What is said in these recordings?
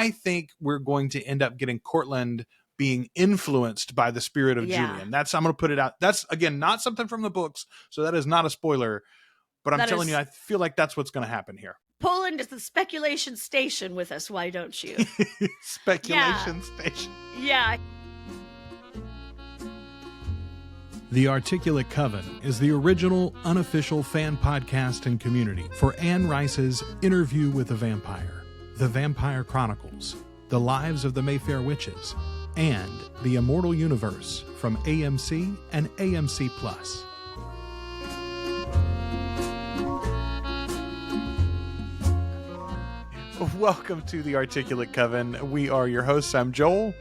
I think we're going to end up getting Cortland being influenced by the spirit of Julian. I'm going to put it out. That's, again, not something from the books, so that is not a spoiler. But I'm telling you, I feel like that's what's going to happen here. Poland is the speculation station with us, why don't you? Speculation station. Yeah. The Articulate Coven is the original, unofficial fan podcast and community for Anne Rice's Interview with a Vampire, The Vampire Chronicles, The Lives of the Mayfair Witches, and The Immortal Universe from AMC and AMC+. Welcome to the Articulate Coven. We are your hosts. I'm Joel.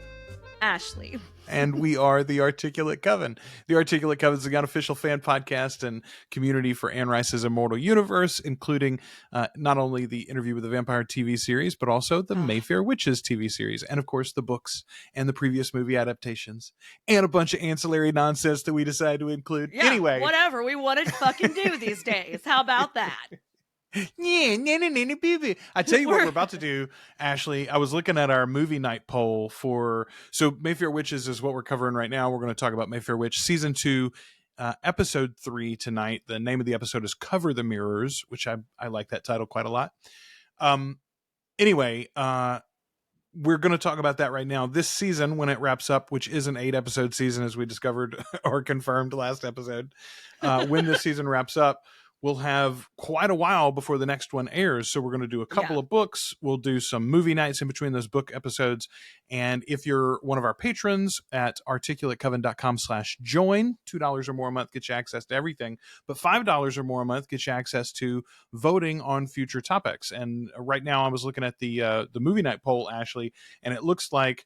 Ashley. And we are the Articulate Coven. The Articulate Coven is the unofficial fan podcast and community for Anne Rice's Immortal Universe, including not only the Interview with the Vampire TV series, but also the Mayfair Witches TV series, and of course the books and the previous movie adaptations, and a bunch of ancillary nonsense that we decided to include. Yeah, anyway, whatever we want to fucking do these days. How about that? Yeah, I tell you what we're about to do, Ashley. I was looking at our movie night poll so Mayfair Witches is what we're covering right now. We're going to talk about Mayfair Witch season 2, episode 3 tonight. The name of the episode is Cover the Mirrors, which I like that title quite a lot. Anyway, we're going to talk about that right now. This season, when it wraps up, which is an 8-episode season, as we discovered or confirmed last episode, when this season wraps up, we'll have quite a while before the next one airs. So we're going to do a couple of books. We'll do some movie nights in between those book episodes. And if you're one of our patrons at articulatecoven.com/join, $2 or more a month gets you access to everything. But $5 or more a month gets you access to voting on future topics. And right now I was looking at the movie night poll, Ashley, and it looks like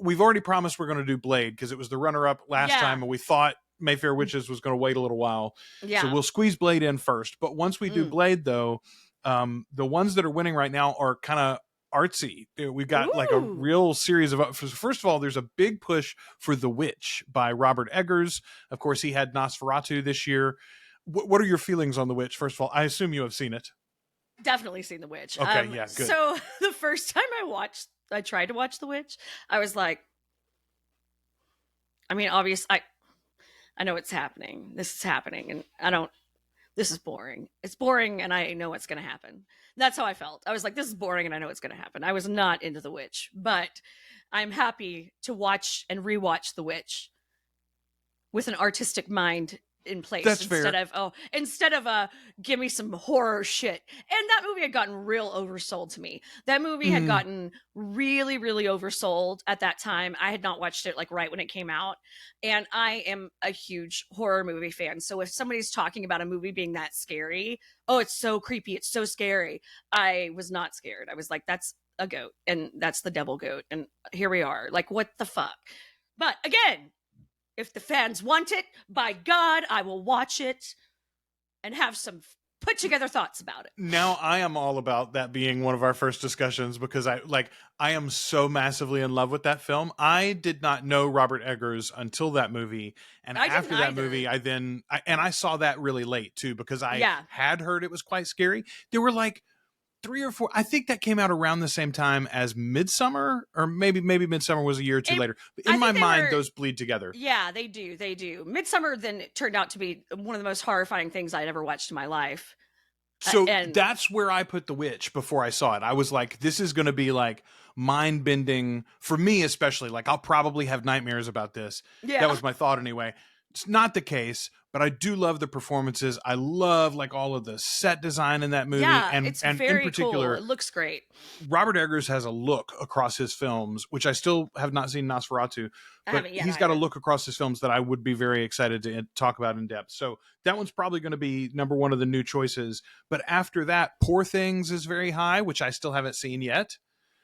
we've already promised we're going to do Blade because it was the runner-up last time. And we thought Mayfair Witches was going to wait a little while. So we'll squeeze Blade in first. But once we do Blade, though, the ones that are winning right now are kind of artsy. We've got like a real series of... First of all, there's a big push for The Witch by Robert Eggers. Of course, he had Nosferatu this year. What are your feelings on The Witch? First of all, I assume you have seen it. Definitely seen The Witch. Okay, yeah, good. So the first time I tried to watch The Witch, I was like... I mean, obviously... I know it's happening. This is happening. And this is boring. It's boring and I know what's going to happen. That's how I felt. I was like, this is boring and I know what's going to happen. I was not into The Witch, but I'm happy to watch and rewatch The Witch with an artistic mind in place. That's instead fair. of give me some horror shit. And that movie had gotten real oversold to me. That movie had gotten really, really oversold at that time. I had not watched it like right when it came out. And I am a huge horror movie fan. So if somebody's talking about a movie being that scary, oh, it's so creepy, it's so scary, I was not scared. I was like, that's a goat and that's the devil goat. And here we are. Like, what the fuck? But again, if the fans want it, by God, I will watch it and have some put together thoughts about it. Now I am all about that being one of our first discussions because I am so massively in love with that film. I did not know Robert Eggers until that movie. And after that movie, I saw that really late too, because I had heard it was quite scary. There were like 3 or 4, I think that came out around the same time as Midsummer, or maybe Midsummer was a year or two later. But in my mind, those bleed together. Yeah, they do. Midsummer then turned out to be one of the most horrifying things I'd ever watched in my life. So that's where I put The Witch before I saw it. I was like, this is going to be like mind-bending for me, especially. Like, I'll probably have nightmares about this. Yeah. That was my thought anyway. It's not the case, but I do love the performances. I love like all of the set design in that movie. Yeah, and it's and very in particular, cool. It looks great. Robert Eggers has a look across his films, which I still have not seen Nosferatu, but he's got a look across his films that I would be very excited to talk about in depth. So that one's probably going to be number one of the new choices. But after that, Poor Things is very high, which I still haven't seen yet.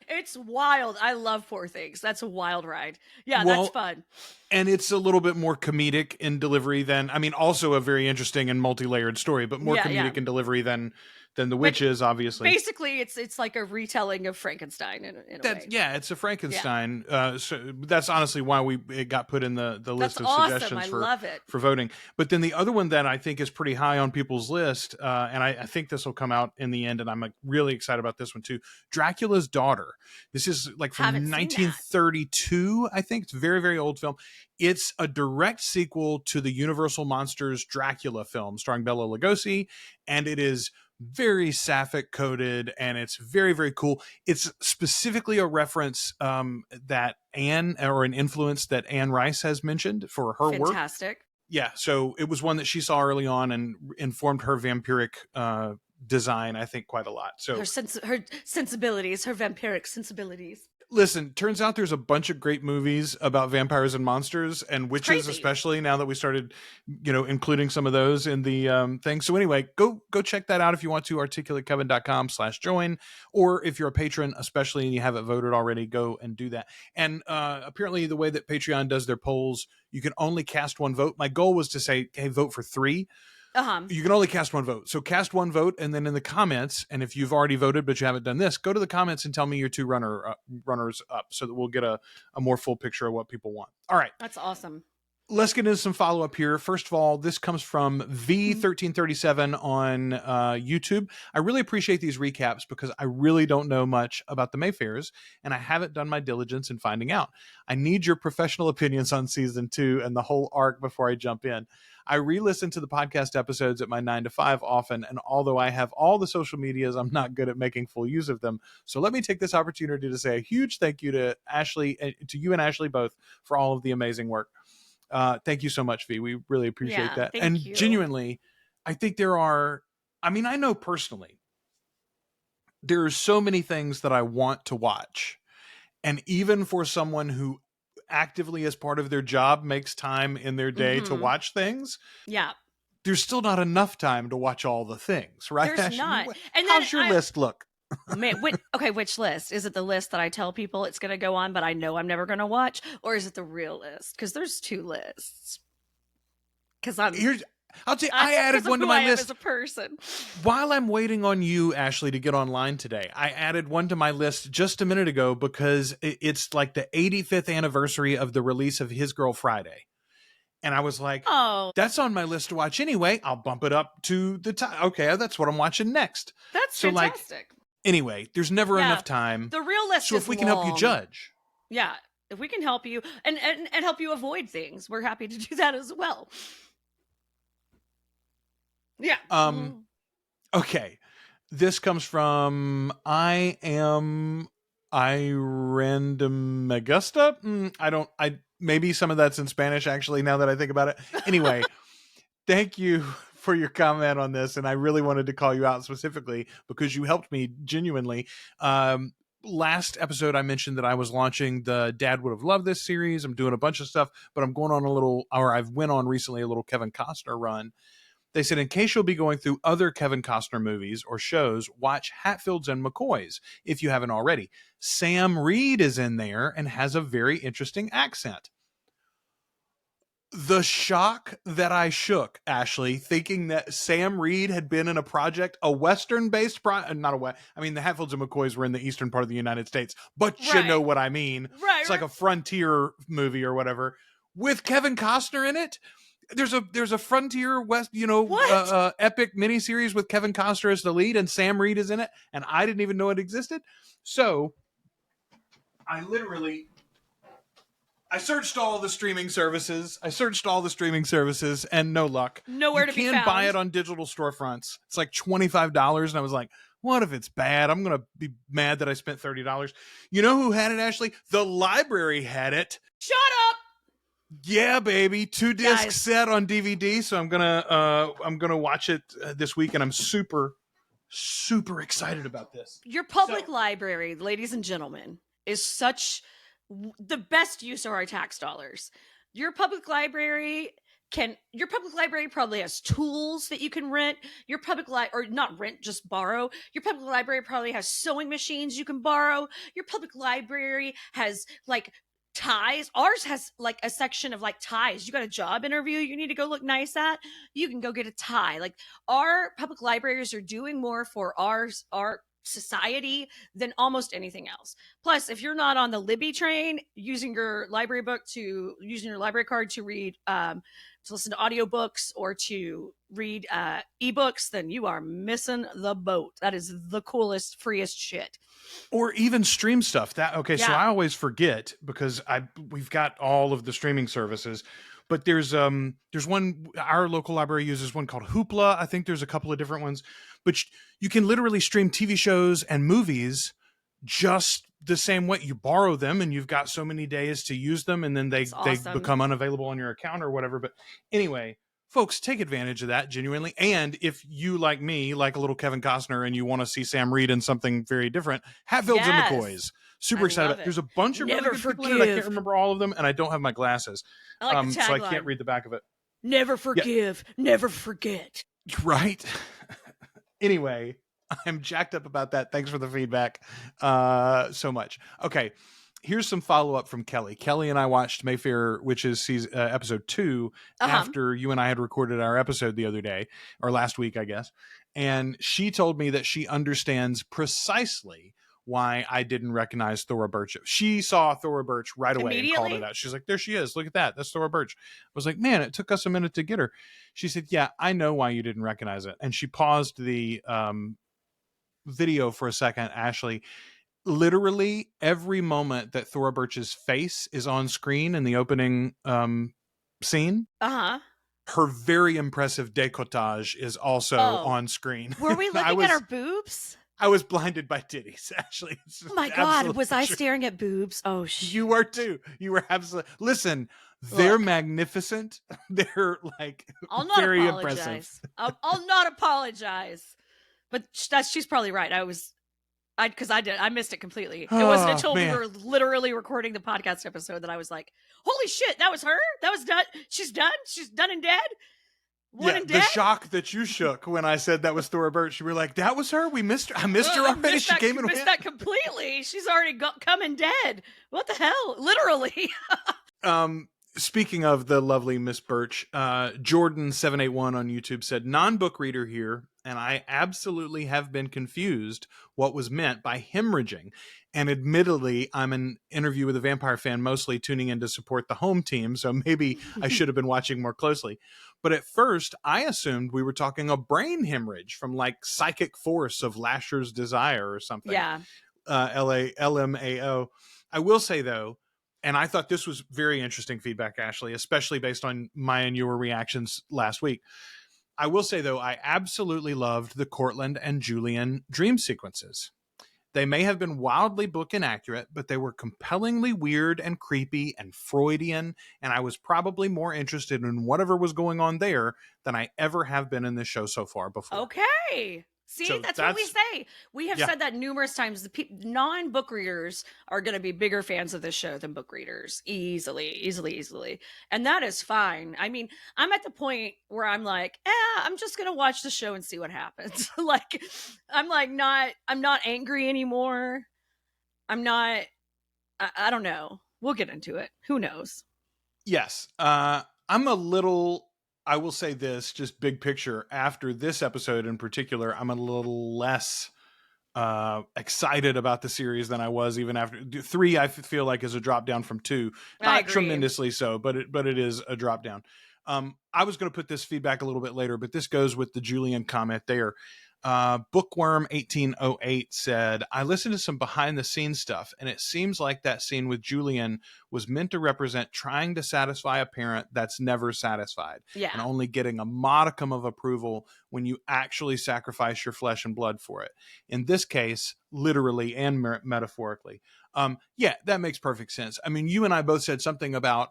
It's wild. I love Poor Things. That's a wild ride. Yeah, that's fun. And it's a little bit more comedic in delivery than, I mean, also a very interesting and multi-layered story, but more comedic in delivery than than the witches, obviously. Basically, it's like a retelling of Frankenstein in a way. Yeah, it's a Frankenstein. So that's honestly why it got put in the list of suggestions for voting. But then the other one that I think is pretty high on people's list, and I think this will come out in the end, and I'm like really excited about this one too. Dracula's Daughter. This is like from 1932, I think. It's a very, very old film. It's a direct sequel to the Universal Monsters Dracula film starring Bela Lugosi, and it is very sapphic coded, and it's very, very cool. It's specifically a reference that Anne, or an influence that Anne Rice has mentioned for her work. Fantastic. Yeah, so it was one that she saw early on and informed her vampiric design, I think, quite a lot. So her sensibilities, her vampiric sensibilities. Listen, turns out there's a bunch of great movies about vampires and monsters and witches, especially now that we started, including some of those in the thing. So anyway, go check that out if you want to, articulatecoven.com/join, or if you're a patron, especially, and you haven't voted already, go and do that. And apparently the way that Patreon does their polls, you can only cast one vote. My goal was to say, hey, vote for 3. You can only cast one vote. So cast one vote, and then in the comments, and if you've already voted but you haven't done this, go to the comments and tell me your 2 runners up so that we'll get a more full picture of what people want. All right. That's awesome. Let's get into some follow-up here. First of all, this comes from V1337 on YouTube. I really appreciate these recaps because I really don't know much about the Mayfairs, and I haven't done my diligence in finding out. I need your professional opinions on season 2 and the whole arc before I jump in. I re-listen to the podcast episodes at my 9 to 5 often, and although I have all the social medias, I'm not good at making full use of them. So let me take this opportunity to say a huge thank you to Ashley, to you and Ashley both, for all of the amazing work. Thank you so much, V. We really appreciate that. And genuinely, I think I know personally, there are so many things that I want to watch. And even for someone who actively, as part of their job, makes time in their day to watch things, there's still not enough time to watch all the things, right? There's Ashley? Not. And how's your list look? Which list? Is it the list that I tell people it's going to go on, but I know I'm never going to watch? Or is it the real list? Because there's 2 lists. Because I added one to my list as a person. While I'm waiting on you, Ashley, to get online today, I added one to my list just a minute ago because it's like the 85th anniversary of the release of His Girl Friday. And I was like, oh, that's on my list to watch anyway. I'll bump it up to the time. Okay, that's what I'm watching next. That's so fantastic. Anyway, there's never enough time. The real list so is if we can long. help you judge. Yeah, if we can help you and help you avoid things, we're happy to do that as well. Yeah. Okay. This comes from I Random Augusta. Maybe some of that's in Spanish, actually, now that I think about it. Anyway, thank you for your comment on this. And I really wanted to call you out specifically because you helped me genuinely. Last episode, I mentioned that I was launching the Dad Would Have Loved This series. I'm doing a bunch of stuff, but I'm going on I've went on recently a little Kevin Costner run. They said, in case you'll be going through other Kevin Costner movies or shows, watch Hatfields and McCoys if you haven't already. Sam Reed is in there and has a very interesting accent. The shock that I shook, Ashley, thinking that Sam Reed had been in a Western-based project. The Hatfields and McCoys were in the eastern part of the United States, but you know what I mean. Right, it's like a frontier movie or whatever with Kevin Costner in it. There's a frontier west, epic miniseries with Kevin Costner as the lead, and Sam Reed is in it, and I didn't even know it existed. So I searched all the streaming services. And no luck. Nowhere to be found. You can buy it on digital storefronts. It's like $25, and I was like, what if it's bad? I'm gonna be mad that I spent $30. You know who had it, Ashley? The library had it. Shut up. Yeah, baby, 2-disc set on DVD. So I'm gonna watch it this week, and I'm super, super excited about this. Your public library, ladies and gentlemen, is such the best use of our tax dollars. Your public library probably has tools that you can rent. Your public or not rent, just borrow. Your public library probably has sewing machines you can borrow. Your public library has ties. Ours has like a section of like ties. You got a job interview you need to go look nice at, you can go get a tie. Like, our public libraries are doing more for our society than almost anything else. Plus, if you're not on the Libby train, using your library card to read to listen to audiobooks or to read ebooks, then you are missing the boat. That is the coolest, freest shit. Or even stream stuff. So I always forget because we've got all of the streaming services, but there's one, our local library uses one called Hoopla. I think there's a couple of different ones, but you can literally stream TV shows and movies just the same way. You borrow them and you've got so many days to use them, and then they become unavailable on your account or whatever. But anyway, folks, take advantage of that genuinely. And if you, like me, like a little Kevin Costner and you want to see Sam Reed in something very different, Hatfields and McCoys. Super excited about it. There's a bunch of really good people in it. I can't remember all of them, and I don't have my glasses. I like the tagline. So I can't read the back of it. Never forgive, never forget. Right? Anyway, I'm jacked up about that. Thanks for the feedback so much. Okay, here's some follow-up from Kelly. Kelly and I watched Mayfair Witches episode 2 after you and I had recorded our episode the other day, or last week, I guess. And she told me that she understands precisely why I didn't recognize Thora Birch. She saw Thora Birch right away and called it out. She's like, there she is. Look at that. That's Thora Birch. I was like, man, it took us a minute to get her. She said, yeah, I know why you didn't recognize it. And she paused the video for a second, Ashley. Literally every moment that Thora Birch's face is on screen in the opening scene, her very impressive décolletage is also on screen. Were we looking at her boobs? I was blinded by titties, Ashley. Oh my God, was I staring at boobs? Oh, shit. You were too. You were absolutely. Listen, they're magnificent. They're like very impressive. I'll not apologize. But she's probably right. I missed it completely. It wasn't until we were literally recording the podcast episode that I was like, holy shit, that was her? That was done? She's done? She's done and dead? The shock that you shook when I said that was Thora Birch. You were like, that was her? We missed her? I missed her already? She came in. I missed that completely. She's already come and dead. What the hell? Literally. Speaking of the lovely Miss Birch, Jordan781 on YouTube said, non-book reader here, and I absolutely have been confused what was meant by hemorrhaging. And admittedly, I'm an Interview with a Vampire fan, mostly tuning in to support the home team, so maybe I should have been watching more closely. But at first, I assumed we were talking a brain hemorrhage from like psychic force of Lasher's desire or something. Yeah. LMAO. I will say, though, and I thought this was very interesting feedback, Ashley, especially based on my and your reactions last week. I will say, though, I absolutely loved the Cortland and Julian dream sequences. They may have been wildly book inaccurate, but they were compellingly weird and creepy and Freudian, and I was probably more interested in whatever was going on there than I ever have been in this show so far before. Okay. See, so that's what we say. We have said that numerous times. The non-book readers are going to be bigger fans of this show than book readers. Easily. And that is fine. I mean, I'm at the point where I'm like, I'm just going to watch the show and see what happens. Like, I'm not angry anymore. I don't know. We'll get into it. Who knows? Yes. I will say this, just big picture, after this episode in particular, I'm a little less excited about the series than I was even after 3. I feel like is a drop down from 2, not tremendously so, but it is a drop down. I was going to put this feedback a little bit later, but this goes with the Julian comment there. Bookworm 1808 said, I listened to some behind the scenes stuff, and it seems like that scene with Julian was meant to represent trying to satisfy a parent that's never satisfied, and only getting a modicum of approval when you actually sacrifice your flesh and blood for it. In this case, literally and metaphorically. That makes perfect sense. I mean, you and I both said something about,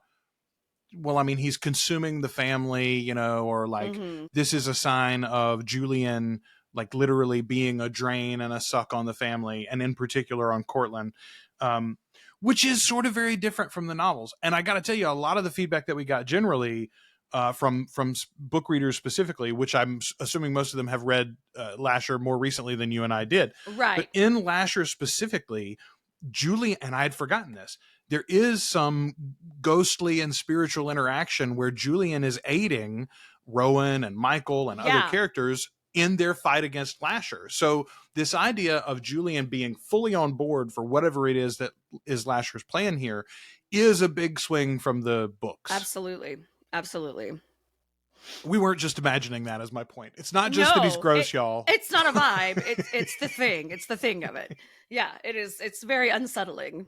well, I mean, he's consuming the family, or like this is a sign of Julian like literally being a drain and a suck on the family, and in particular on Cortland, which is sort of very different from the novels. And I got to tell you, a lot of the feedback that we got generally from book readers specifically, which I'm assuming most of them have read Lasher more recently than you and I did. Right. But in Lasher specifically, Julian, and I had forgotten this, there is some ghostly and spiritual interaction where Julian is aiding Rowan and Michael and other characters in their fight against Lasher. So this idea of Julian being fully on board for whatever it is that is Lasher's plan here is a big swing from the books. Absolutely. We weren't just imagining that, as my point. It's not just that he's gross, y'all. It's not a vibe. It's the thing. It's the thing of it. Yeah, it is. It's very unsettling.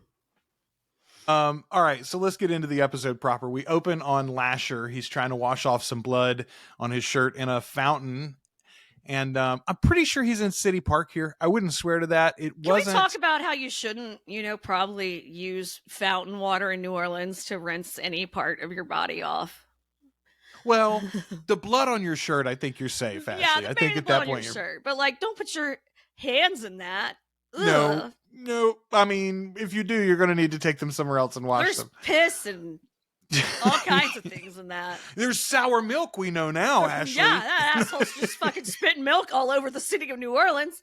All right, so let's get into the episode proper. We open on Lasher. He's trying to wash off some blood on his shirt in a fountain. And I'm pretty sure he's in City Park here. I wouldn't swear to that. Can we talk about how you shouldn't, probably use fountain water in New Orleans to rinse any part of your body off? Well, the blood on your shirt, I think you're safe, Ashley. Yeah, I think at that point shirt. But don't put your hands in that. Ugh. No. I mean, if you do, you're going to need to take them somewhere else and wash them. There's piss and all kinds of things in that. There's sour milk, we know now, Ashley. Yeah, that asshole's just fucking spitting milk all over the city of New Orleans.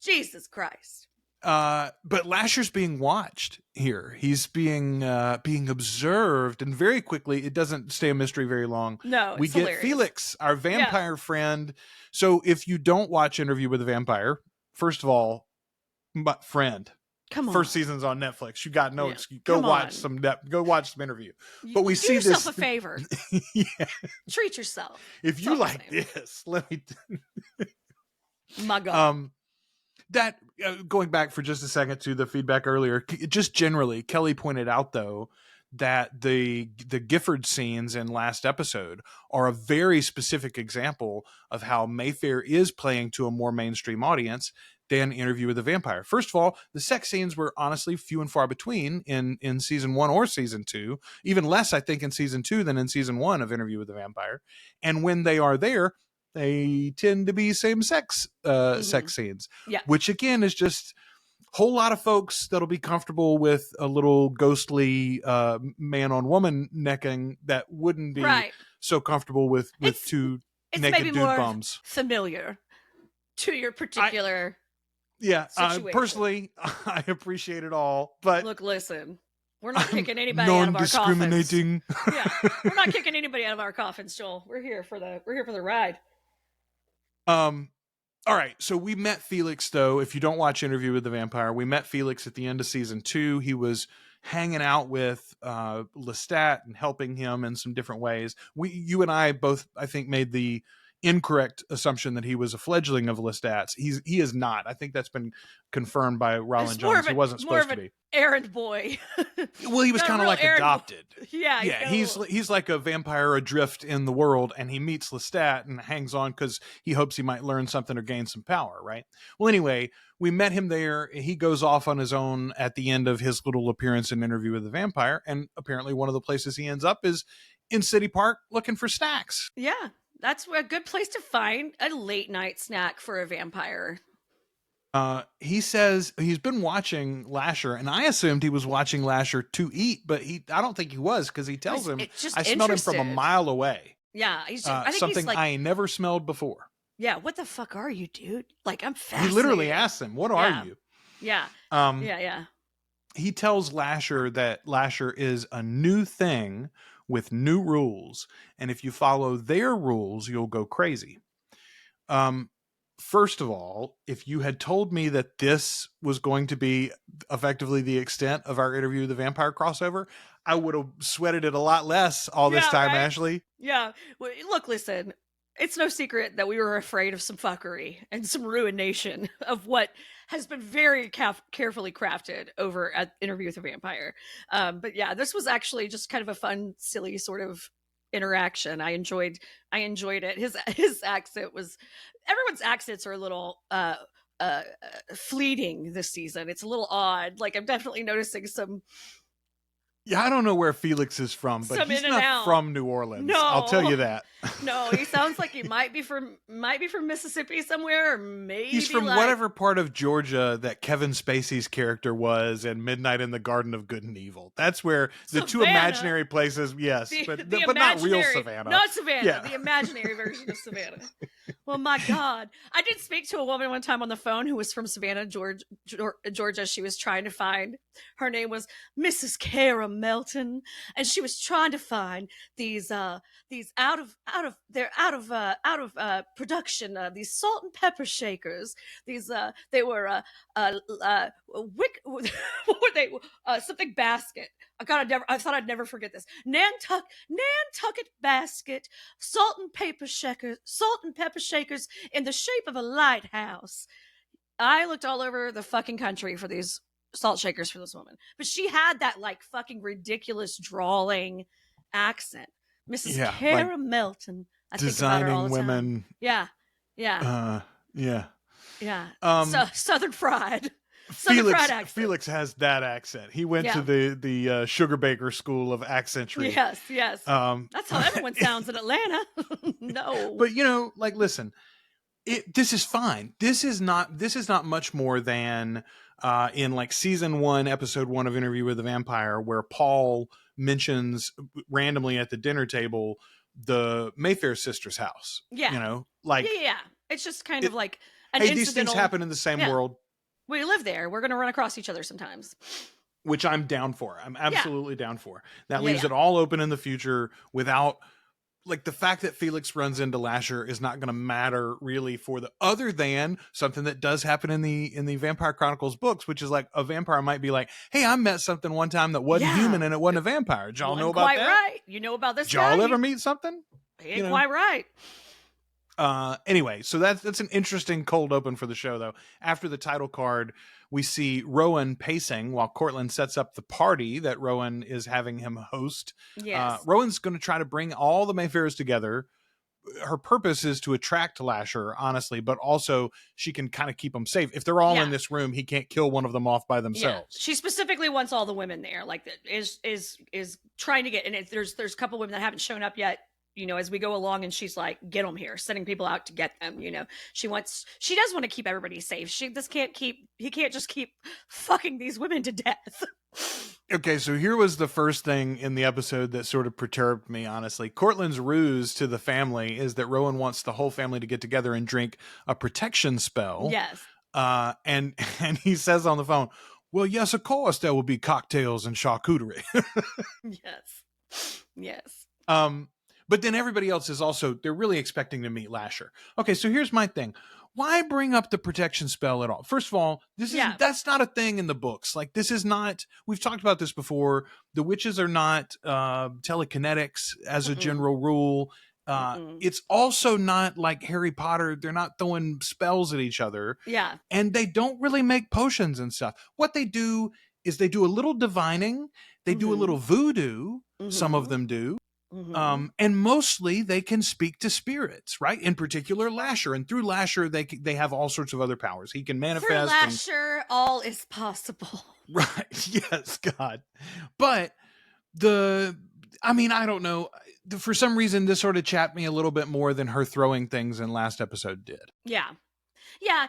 Jesus Christ. But Lasher's being watched here. He's being observed, and very quickly, it doesn't stay a mystery very long. No, we get hilarious. Felix, our vampire friend. So if you don't watch Interview with a Vampire, first of all, friend, come on, first season's on Netflix. You got no excuse. Go watch some Interview. But we see yourself this. A favor. Yeah. Treat yourself. If you like this, let me. My God. That going back for just a second to the feedback earlier, just generally, Kelly pointed out though that the Gifford scenes in last episode are a very specific example of how Mayfair is playing to a more mainstream audience than Interview with a Vampire. First of all, the sex scenes were honestly few and far between in season 1 or season 2, even less I think in season 2 than in season 1 of Interview with a Vampire. And when they are there, they tend to be same-sex sex scenes, which again is just a whole lot of folks that'll be comfortable with a little ghostly man-on-woman necking that wouldn't be so comfortable with two naked dude bums. Familiar to your particular situation. Personally, I appreciate it all, but look, listen. We're not kicking anybody out of our coffins. Non-discriminating. We're not kicking anybody out of our coffins, Joel. We're here for the ride. All right, so we met Felix, though. If you don't watch Interview with the Vampire, we met Felix at the end of season 2. He was hanging out with Lestat and helping him in some different ways. You and I both, I think, made the incorrect assumption that he was a fledgling of Lestat's. He is not. I think that's been confirmed by Roland Jones. He wasn't supposed to be. Errand boy. Well, he was kind of like adopted. Yeah, he's like a vampire adrift in the world, and he meets Lestat and hangs on because he hopes he might learn something or gain some power, right? Well, anyway, we met him there. He goes off on his own at the end of his little appearance in Interview with the Vampire, and apparently one of the places he ends up is in City Park looking for snacks. Yeah, that's a good place to find a late night snack for a vampire. He says he's been watching Lasher, and I assumed he was watching Lasher to eat, but I don't think he was, because he tells him, I smelled him from a mile away. Yeah, I think something he's like, I ain't never smelled before. Yeah, what the fuck are you, dude? Like, I'm fascinated. He literally asks him, what are you? Yeah. Yeah. He tells Lasher that Lasher is a new thing with new rules, and if you follow their rules, you'll go crazy. First of all, if you had told me that this was going to be effectively the extent of our Interview with the Vampire crossover, I would have sweated it a lot less all this time, right? Ashley. Yeah. Well, look, listen, it's no secret that we were afraid of some fuckery and some ruination of what has been very carefully crafted over at Interview with the Vampire. But yeah, this was actually just kind of a fun, silly sort of interaction. I enjoyed it. His accent was, everyone's accents are a little fleeting this season. It's a little odd. Like, I'm definitely noticing some. Yeah, I don't know where Felix is from, but he's not from New Orleans. No, I'll tell you that. No, he sounds like he might be from Mississippi somewhere, or maybe he's from whatever part of Georgia that Kevin Spacey's character was in Midnight in the Garden of Good and Evil. That's where the two imaginary places, yes, but not real Savannah. Not Savannah, the imaginary version of Savannah. Well, my God. I did speak to a woman one time on the phone who was from Savannah, Georgia. She was trying to find, her name was Mrs. Kara Melton, and she was trying to find these out of production, these salt and pepper shakers. These they were what were they? Something basket. I thought I'd never forget this. Nantucket basket, salt and pepper shakers in the shape of a lighthouse. I looked all over the fucking country for these salt shakers for this woman, but she had that like fucking ridiculous drawling accent. Mrs. Kara Melton. I think about her all the women. time. Yeah. So Southern Fried. Felix has that accent. He went to the Sugar Baker School of Accentry. Yes. That's how everyone sounds in Atlanta. No, but like, listen, this is fine. This is not much more than in like season 1, episode 1 of Interview with the Vampire, where Paul mentions randomly at the dinner table the Mayfair sisters' house. Yeah, yeah. It's just kind of like an incidental. These things happen in the same world. We live there. We're going to run across each other sometimes. Which I'm down for. I'm absolutely down for. That leaves it all open in the future without, like, the fact that Felix runs into Lasher is not going to matter really for other than something that does happen in the Vampire Chronicles books, which is like a vampire might be like, hey, I met something one time that wasn't human and it wasn't a vampire. Did y'all know about that? Quite right. You know about this Did y'all ever meet something? He ain't quite right. Anyway, so that's an interesting cold open for the show, though. After the title card, we see Rowan pacing while Cortland sets up the party that Rowan is having him host. Yes. Rowan's going to try to bring all the Mayfairs together. Her purpose is to attract Lasher, honestly, but also she can kind of keep them safe. If they're all in this room, he can't kill one of them off by themselves. Yeah. She specifically wants all the women there. Like, is trying to get, and there's a couple women that haven't shown up yet. As we go along, and she's like, get them here, sending people out to get them. She does want to keep everybody safe. He can't just keep fucking these women to death. Okay, so here was the first thing in the episode that sort of perturbed me, honestly. Cortland's ruse to the family is that Rowan wants the whole family to get together and drink a Protection spell. Yes. And he says on the phone, well, yes, of course, there will be cocktails and charcuterie. Yes. But then everybody else is also, they're really expecting to meet Lasher. Okay, so here's my thing. Why bring up the Protection spell at all? First of all, that's not a thing in the books. Like, this is not, we've talked about this before. The witches are not telekinetics as a general rule. It's also not like Harry Potter. They're not throwing spells at each other. Yeah. And they don't really make potions and stuff. What they do is they do a little divining. They do a little voodoo. Some of them do. And mostly they can speak to spirits, right? In particular, Lasher. And through Lasher, they have all sorts of other powers. He can manifest. Through Lasher, all is possible. Right. Yes, God. But I don't know. For some reason, this sort of chapped me a little bit more than her throwing things in last episode did. Yeah. Yeah,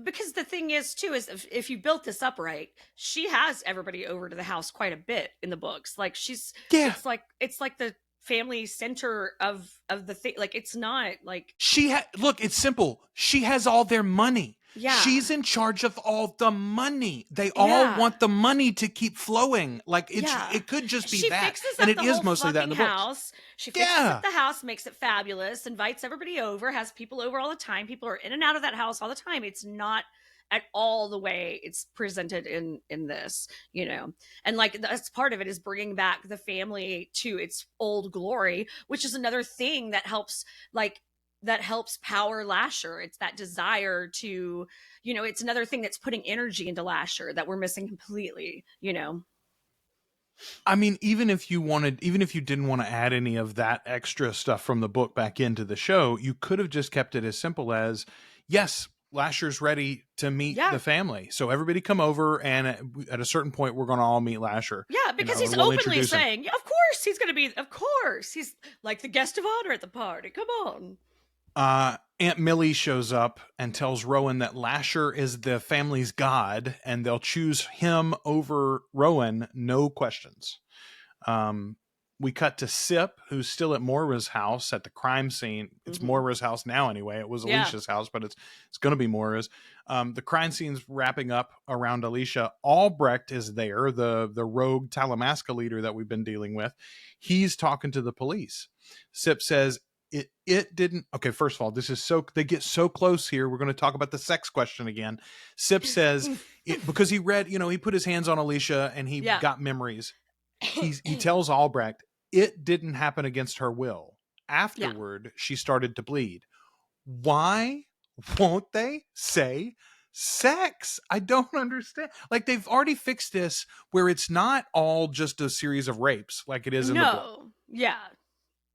because the thing is, too, is if you built this up right, she has everybody over to the house quite a bit in the books. Like, it's like the family center of the thing. Like, it's not like look, it's simple. She has all their money. Yeah. She's in charge of all the money. They all want the money to keep flowing. Like, it could just be that. And it is mostly that in the books. She fixes up the house, makes it fabulous, invites everybody over, has people over all the time. People are in and out of that house all the time. It's not at all the way it's presented in this, and like, that's part of it, is bringing back the family to its old glory, which is another thing that helps power Lasher. It's that desire to, it's another thing that's putting energy into Lasher that we're missing completely, even if you didn't want to add any of that extra stuff from the book back into the show, you could have just kept it as simple as, yes, Lasher's ready to meet the family. So everybody come over, and at a certain point, we're going to all meet Lasher. Yeah, because he's openly saying, of course, he's going to be, of course. He's like the guest of honor at the party. Come on. Aunt Millie shows up and tells Rowan that Lasher is the family's god, and they'll choose him over Rowan, no questions. We cut to Sip, who's still at Moira's house at the crime scene. It's Moira's house now anyway. It was Alicia's house, but it's going to be Moira's. The crime scene's wrapping up around Alicia. Albrecht is there, the rogue Talamasca leader that we've been dealing with. He's talking to the police. Sip says, it didn't. Okay, first of all, they get so close here. We're going to talk about the sex question again. Sip says, because he read, he put his hands on Alicia and he got memories. He tells Albrecht, it didn't happen against her will. Afterward, she started to bleed. Why won't they say sex? I don't understand. Like, they've already fixed this where it's not all just a series of rapes like it is in the book. Yeah.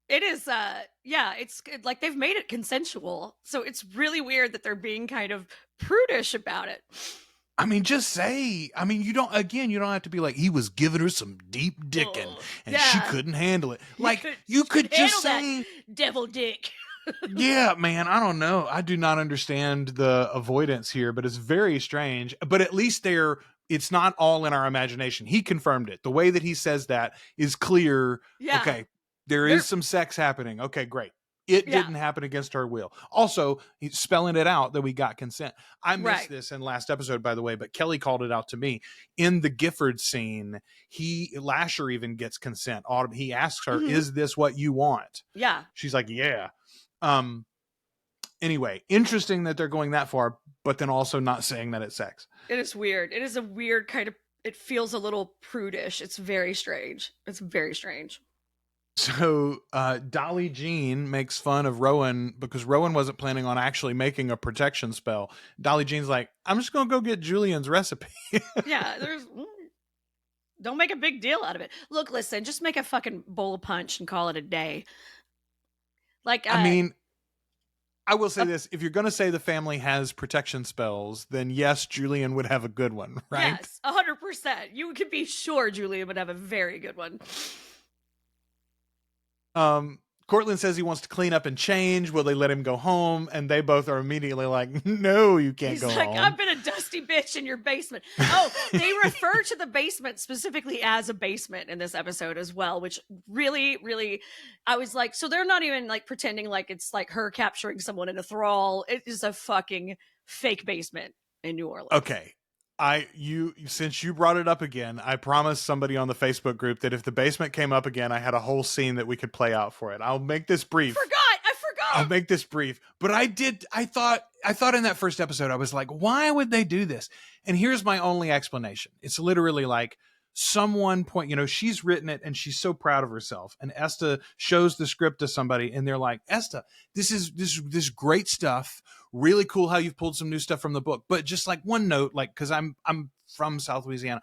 It is, it's like they've made it consensual. So it's really weird that they're being kind of prudish about it. I mean, just say, you don't have to be like, he was giving her some deep dicking and she couldn't handle it. Like, you could just say devil dick. Yeah, man, I don't know. I do not understand the avoidance here, but it's very strange. But at least it's not all in our imagination. He confirmed it. The way that he says that is clear. Yeah. Okay, there is some sex happening. Okay, great. It didn't happen against her will. Also, he's spelling it out that we got consent. I missed this in last episode, by the way, but Kelly called it out to me. In the Gifford scene, Lasher even gets consent. He asks her, is this what you want? Yeah. She's like, yeah. Anyway, interesting that they're going that far, but then also not saying that it's sex. It is weird. It is a weird kind of, it feels a little prudish. It's very strange. It's very strange. So Dolly Jean makes fun of Rowan because Rowan wasn't planning on actually making a protection spell. Dolly Jean's like, I'm just going to go get Julian's recipe. Yeah, don't make a big deal out of it. Look, listen, just make a fucking bowl of punch and call it a day. Like, I will say this. If you're going to say the family has protection spells, then yes, Julian would have a good one, right? Yes, 100%. You can be sure Julian would have a very good one. Cortland says he wants to clean up and change. Will they let him go home? And they both are immediately like, no, you can't go home. I've been a dusty bitch in your basement. Oh, they refer to the basement specifically as a basement in this episode as well, which really, really, I was like, so they're not even like pretending like it's like her capturing someone in a thrall. It is a fucking fake basement in New Orleans. Okay. Since you brought it up again, I promised somebody on the Facebook group that if the basement came up again, I had a whole scene that we could play out for it. I'll make this brief. I forgot. I'll make this brief. But I thought in that first episode, I was like, why would they do this? And here's my only explanation. It's literally like someone she's written it and she's so proud of herself. And Esta shows the script to somebody and they're like, Esta, this is great stuff. Really cool how you've pulled some new stuff from the book. But just like one note, like, cause I'm from South Louisiana.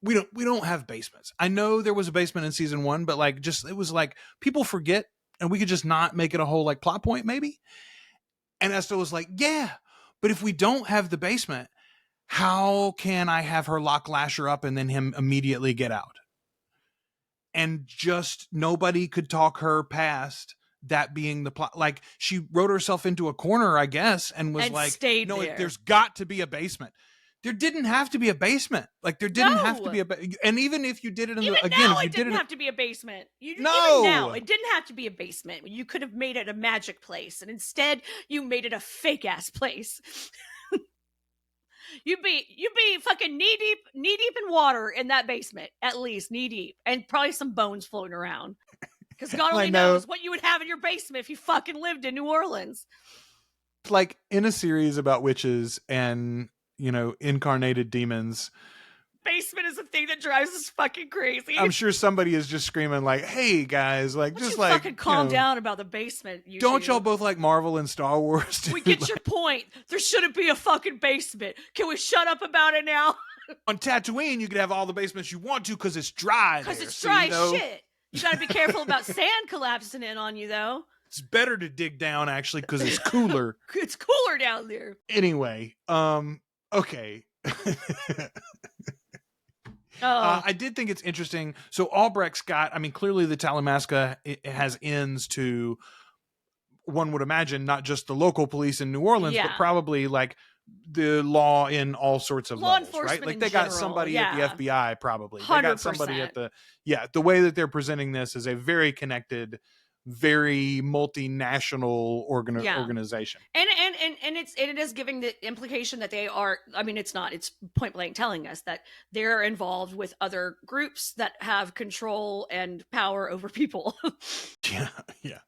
We don't have basements. I know there was a basement in season 1, but like it was like people forget and we could just not make it a whole like plot point maybe. And Esta was like, yeah, but if we don't have the basement, how can I have her lock Lasher up and then him immediately get out? And just nobody could talk her past that being the plot. Like she wrote herself into a corner, I guess, and was like, no, there's got to be a basement. There didn't have to be a basement. Like there didn't have to be and even if you did it it didn't have to be a basement. Even now, it didn't have to be a basement. You could have made it a magic place, and instead you made it a fake ass place. You'd be fucking knee deep in water in that basement, at least knee deep, and probably some bones floating around. Because God only knows what you would have in your basement if you fucking lived in New Orleans. Like in a series about witches and incarnated demons, basement is a thing that drives us fucking crazy. I'm sure somebody is just screaming like, hey guys, like just like fucking calm down about the basement. Don't y'all both like Marvel and Star Wars? Dude? We get your point. There shouldn't be a fucking basement. Can we shut up about it now? On Tatooine, you could have all the basements you want to because it's dry. Because it's dry shit. You gotta be careful about sand collapsing in on you though. It's better to dig down actually because it's cooler. It's cooler down there. Anyway, okay. I did think it's interesting. So Albrecht's got, clearly the Talamasca it has ends to, one would imagine, not just the local police in New Orleans, but probably like the law in all sorts of law levels, enforcement, right? Like in they got general, somebody at the FBI, probably. They got somebody at 100%. the way that they're presenting this is a very connected, very multinational organization. And it is giving the implication that they are, I mean, it's point blank telling us that they're involved with other groups that have control and power over people. Yeah.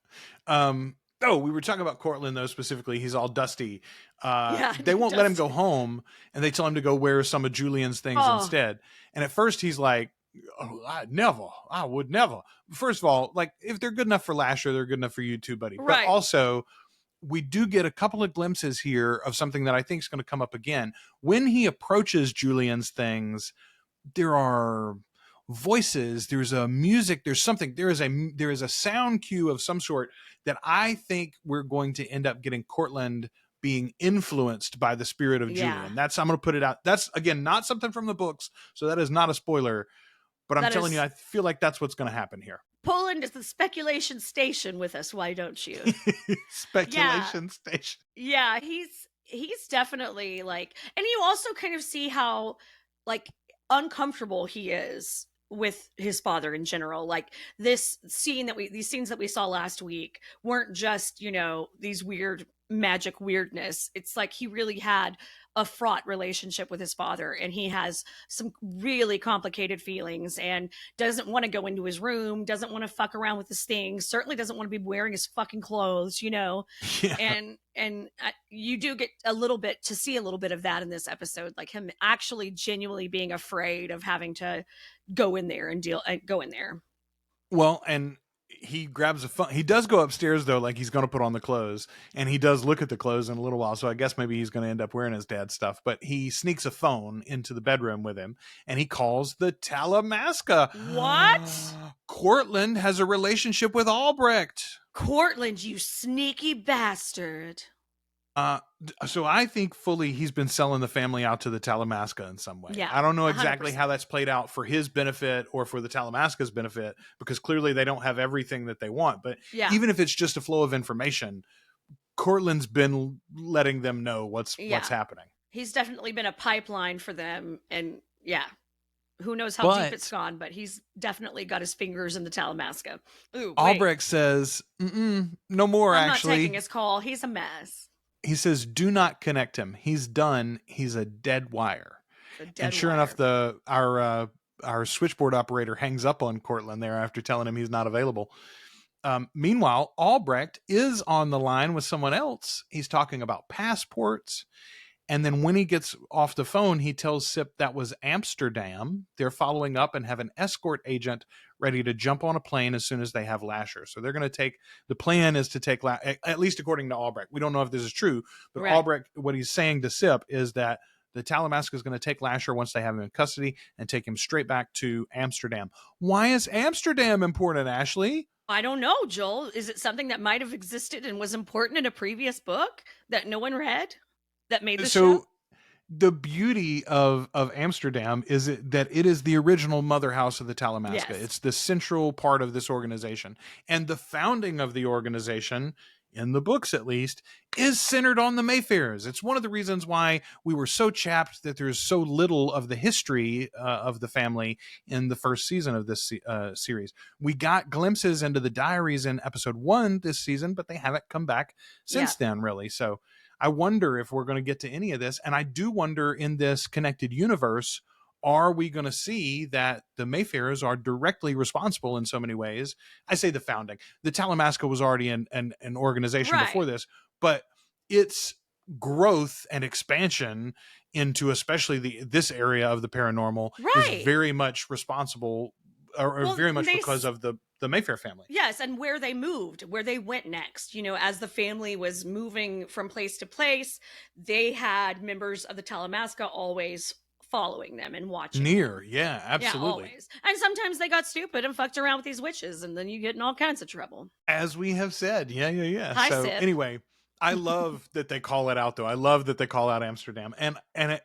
We were talking about Cortland though, specifically. He's all dusty. They won't let him go home, and they tell him to go wear some of Julian's things instead. And at first he's like, "Oh, I would never." First of all, like, if they're good enough for Lasher, they're good enough for you too, buddy. Right. But also, we do get a couple of glimpses here of something that I think is going to come up again. When he approaches Julian's things, there are voices, there's a music, there's something, there is a sound cue of some sort that I think we're going to end up getting Cortland being influenced by the spirit of Julian. I'm going to put it out. That's, again, not something from the books, so that is not a spoiler, but I'm telling you, I feel like that's what's going to happen here. Pull into the speculation station with us, why don't you? Speculation station. Yeah, he's definitely like, and you also kind of see how like uncomfortable he is with his father in general. Like these scenes that we saw last week weren't just, these weird magic weirdness. It's like he really had a fraught relationship with his father, and he has some really complicated feelings and doesn't want to go into his room, doesn't want to fuck around with his things, certainly doesn't want to be wearing his fucking clothes, Yeah. And you do get a little bit of that in this episode, like him actually genuinely being afraid of having to go in there and go in there. Well, and he grabs a phone. He does go upstairs though, like he's going to put on the clothes, and he does look at the clothes in a little while. So I guess maybe he's going to end up wearing his dad's stuff, but he sneaks a phone into the bedroom with him, and he calls the Talamasca. What? Cortland has a relationship with Albrecht. Cortland, you sneaky bastard. So I think fully he's been selling the family out to the Talamasca in some way. Yeah, I don't know exactly 100%. how that's played out for his benefit or for the Talamasca's benefit, because clearly they don't have everything that they want. But even if it's just a flow of information, Cortland's been letting them know what's happening. He's definitely been a pipeline for them, and who knows how deep it's gone, but he's definitely got his fingers in the Talamasca. Ooh, Albrecht says, no more. I'm actually, not taking his call. He's a mess. He says, do not connect him. He's done. He's a dead wire. And sure enough, our switchboard operator hangs up on Cortland there after telling him he's not available. Meanwhile, Albrecht is on the line with someone else. He's talking about passports. And then when he gets off the phone, he tells Sip that was Amsterdam. They're following up and have an escort agent ready to jump on a plane as soon as they have Lasher. So they're going to the plan is to take, at least according to Albrecht. We don't know if this is true, but right. Albrecht, what he's saying to Sip is that the Talamasca is going to take Lasher once they have him in custody and take him straight back to Amsterdam. Why is Amsterdam important, Ashley? I don't know, Joel. Is it something that might have existed and was important in a previous book that no one read? That made the show? The beauty of Amsterdam is that it is the original mother house of the Talamasca. Yes. It's the central part of this organization. And the founding of the organization, in the books at least, is centered on the Mayfairs. It's one of the reasons why we were so chapped that there's so little of the history of the family in the first season of this series. We got glimpses into the diaries in episode 1 this season, but they haven't come back since then, really. So I wonder if we're going to get to any of this. And I do wonder, in this connected universe, are we going to see that the Mayfairs are directly responsible in so many ways? I say the founding. The Talamasca was already an organization before this, but its growth and expansion into especially this area of the paranormal is very much responsible, or very much because of the Mayfair family. Yes, and where they moved, where they went next. As the family was moving from place to place, they had members of the Talamasca always following them and watching near them. Yeah, absolutely. Yeah, always. And sometimes they got stupid and fucked around with these witches, and then you get in all kinds of trouble, as we have said. Hi, so Sip. Anyway, I love that they call it out, though. I love that they call out Amsterdam, and it,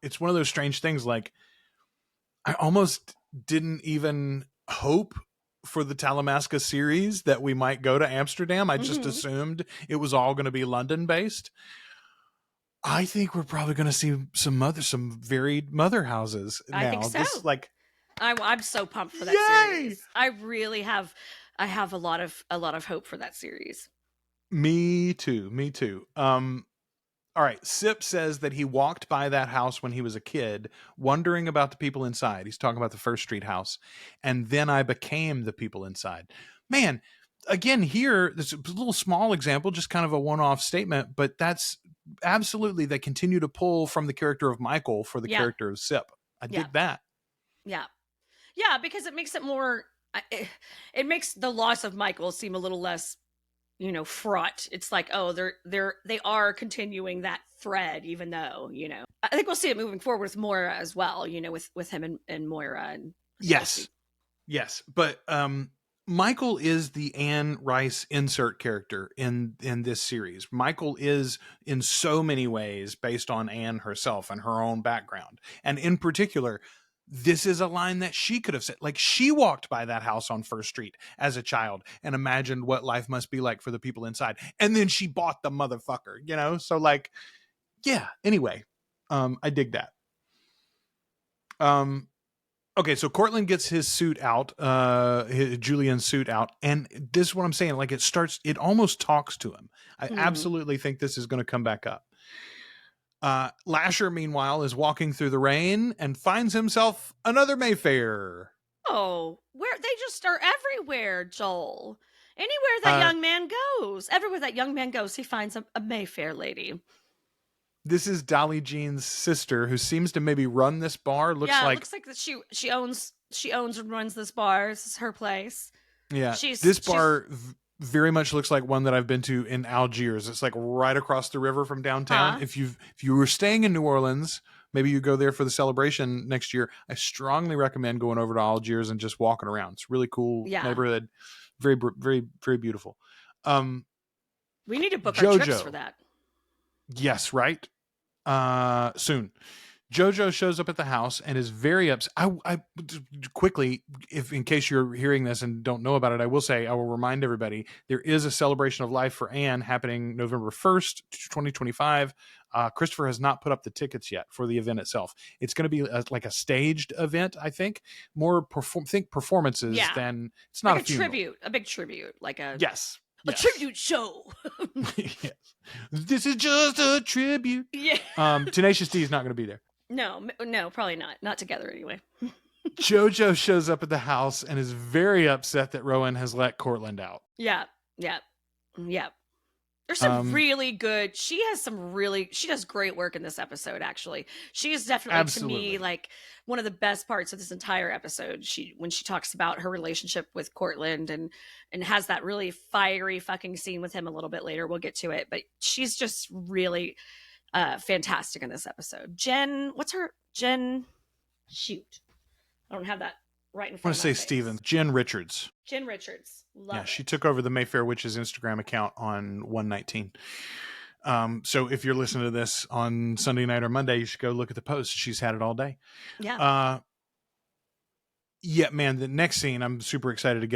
it's one of those strange things. Like, I almost didn't even hope for the Talamasca series that we might go to Amsterdam. I just assumed it was all going to be London based. I think we're probably going to see some varied mother houses now. I think so. This, like, I'm so pumped for that Yay! series. I really have. I have a lot of hope for that series. Me too. All right. Sip says that he walked by that house when he was a kid, wondering about the people inside. He's talking about the First Street house. And then I became the people inside. Man, again, here, this is a little small example, just kind of a one-off statement, but that's absolutely, they continue to pull from the character of Michael for the character of Sip. I dig that. Yeah. Yeah, because it makes it more, it makes the loss of Michael seem a little less, fraught. It's like, oh, they are continuing that thread, even though, I think we'll see it moving forward with Moreira as well, with him and Moreira. And yes. But Michael is the Anne Rice insert character in this series. Michael is in so many ways based on Anne herself and her own background. And in particular, this is a line that she could have said. Like, she walked by that house on First Street as a child and imagined what life must be like for the people inside. And then she bought the motherfucker, So, like, yeah. Anyway, I dig that. Okay, so Cortland gets his suit out, Julian's suit out. And this is what I'm saying. Like, it almost talks to him. I absolutely think this is going to come back up. Lasher, meanwhile, is walking through the rain and finds himself another Mayfair. Oh, where they just are everywhere, Joel. Anywhere that young man goes, everywhere that young man goes, he finds a Mayfair lady. This is Dolly Jean's sister, who seems to maybe run this bar. Looks like that she owns and runs this bar. This is her place. Yeah, this bar very much looks like one that I've been to in Algiers. It's like right across the river from downtown. If you were staying in New Orleans, maybe you go there for the celebration next year. I strongly recommend going over to Algiers and just walking around. It's a really cool neighborhood. Very, very, very beautiful. We need to book our trips for that. Yes, right. Soon. Jojo shows up at the house and is very upset. I quickly, in case you're hearing this and don't know about it, I will remind everybody there is a celebration of life for Anne happening November 1st, 2025. Christopher has not put up the tickets yet for the event itself. It's going to be like a staged event, I think. More performances than it's not like a big tribute, like a tribute show. Yes. This is just a tribute. Yeah. Tenacious D is not going to be there. No, probably not. Not together anyway. Jojo shows up at the house and is very upset that Rowan has let Cortland out. Yeah. There's some really good. She does great work in this episode. Actually, she is definitely to me like one of the best parts of this entire episode. When she talks about her relationship with Cortland and has that really fiery fucking scene with him a little bit later. We'll get to it, but she's just really fantastic in this episode. Jen, shoot, I don't have that right in front of me. I want to say Stevens. Jen Richards. Love it. She took over the Mayfair Witches Instagram account on 119. So if you're listening to this on Sunday night or Monday, you should go look at the post. She's had it all day. Yeah. Yeah, man, the next scene I'm super excited to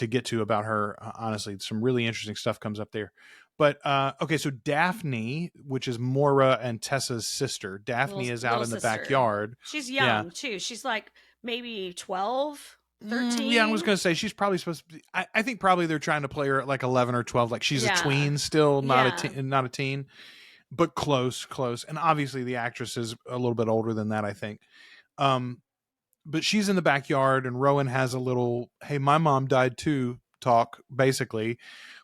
get to about her. Honestly, some really interesting stuff comes up there. But okay, so Daphne, which is Moira and Tessa's sister, Daphne is out in the backyard. She's young too. She's like maybe 12, 13. Yeah, I was going to say she's probably supposed to be. I think probably they're trying to play her at like 11 or 12. Like she's a tween still, not a teen, but close. And obviously the actress is a little bit older than that, I think. But she's in the backyard and Rowan has a little, hey, my mom died too talk, basically,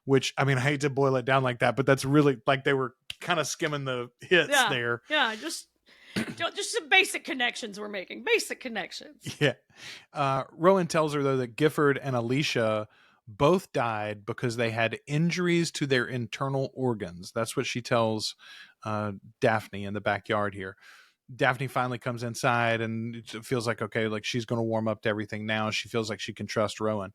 which, I mean, I hate to boil it down like that, but that's really like they were kind of skimming the hits there. Yeah, just some basic connections we're making. Basic connections. Yeah. Rowan tells her, though, that Gifford and Alicia both died because they had injuries to their internal organs. That's what she tells Daphne in the backyard here. Daphne finally comes inside and it feels like, okay, like she's going to warm up to everything now. She feels like she can trust Rowan.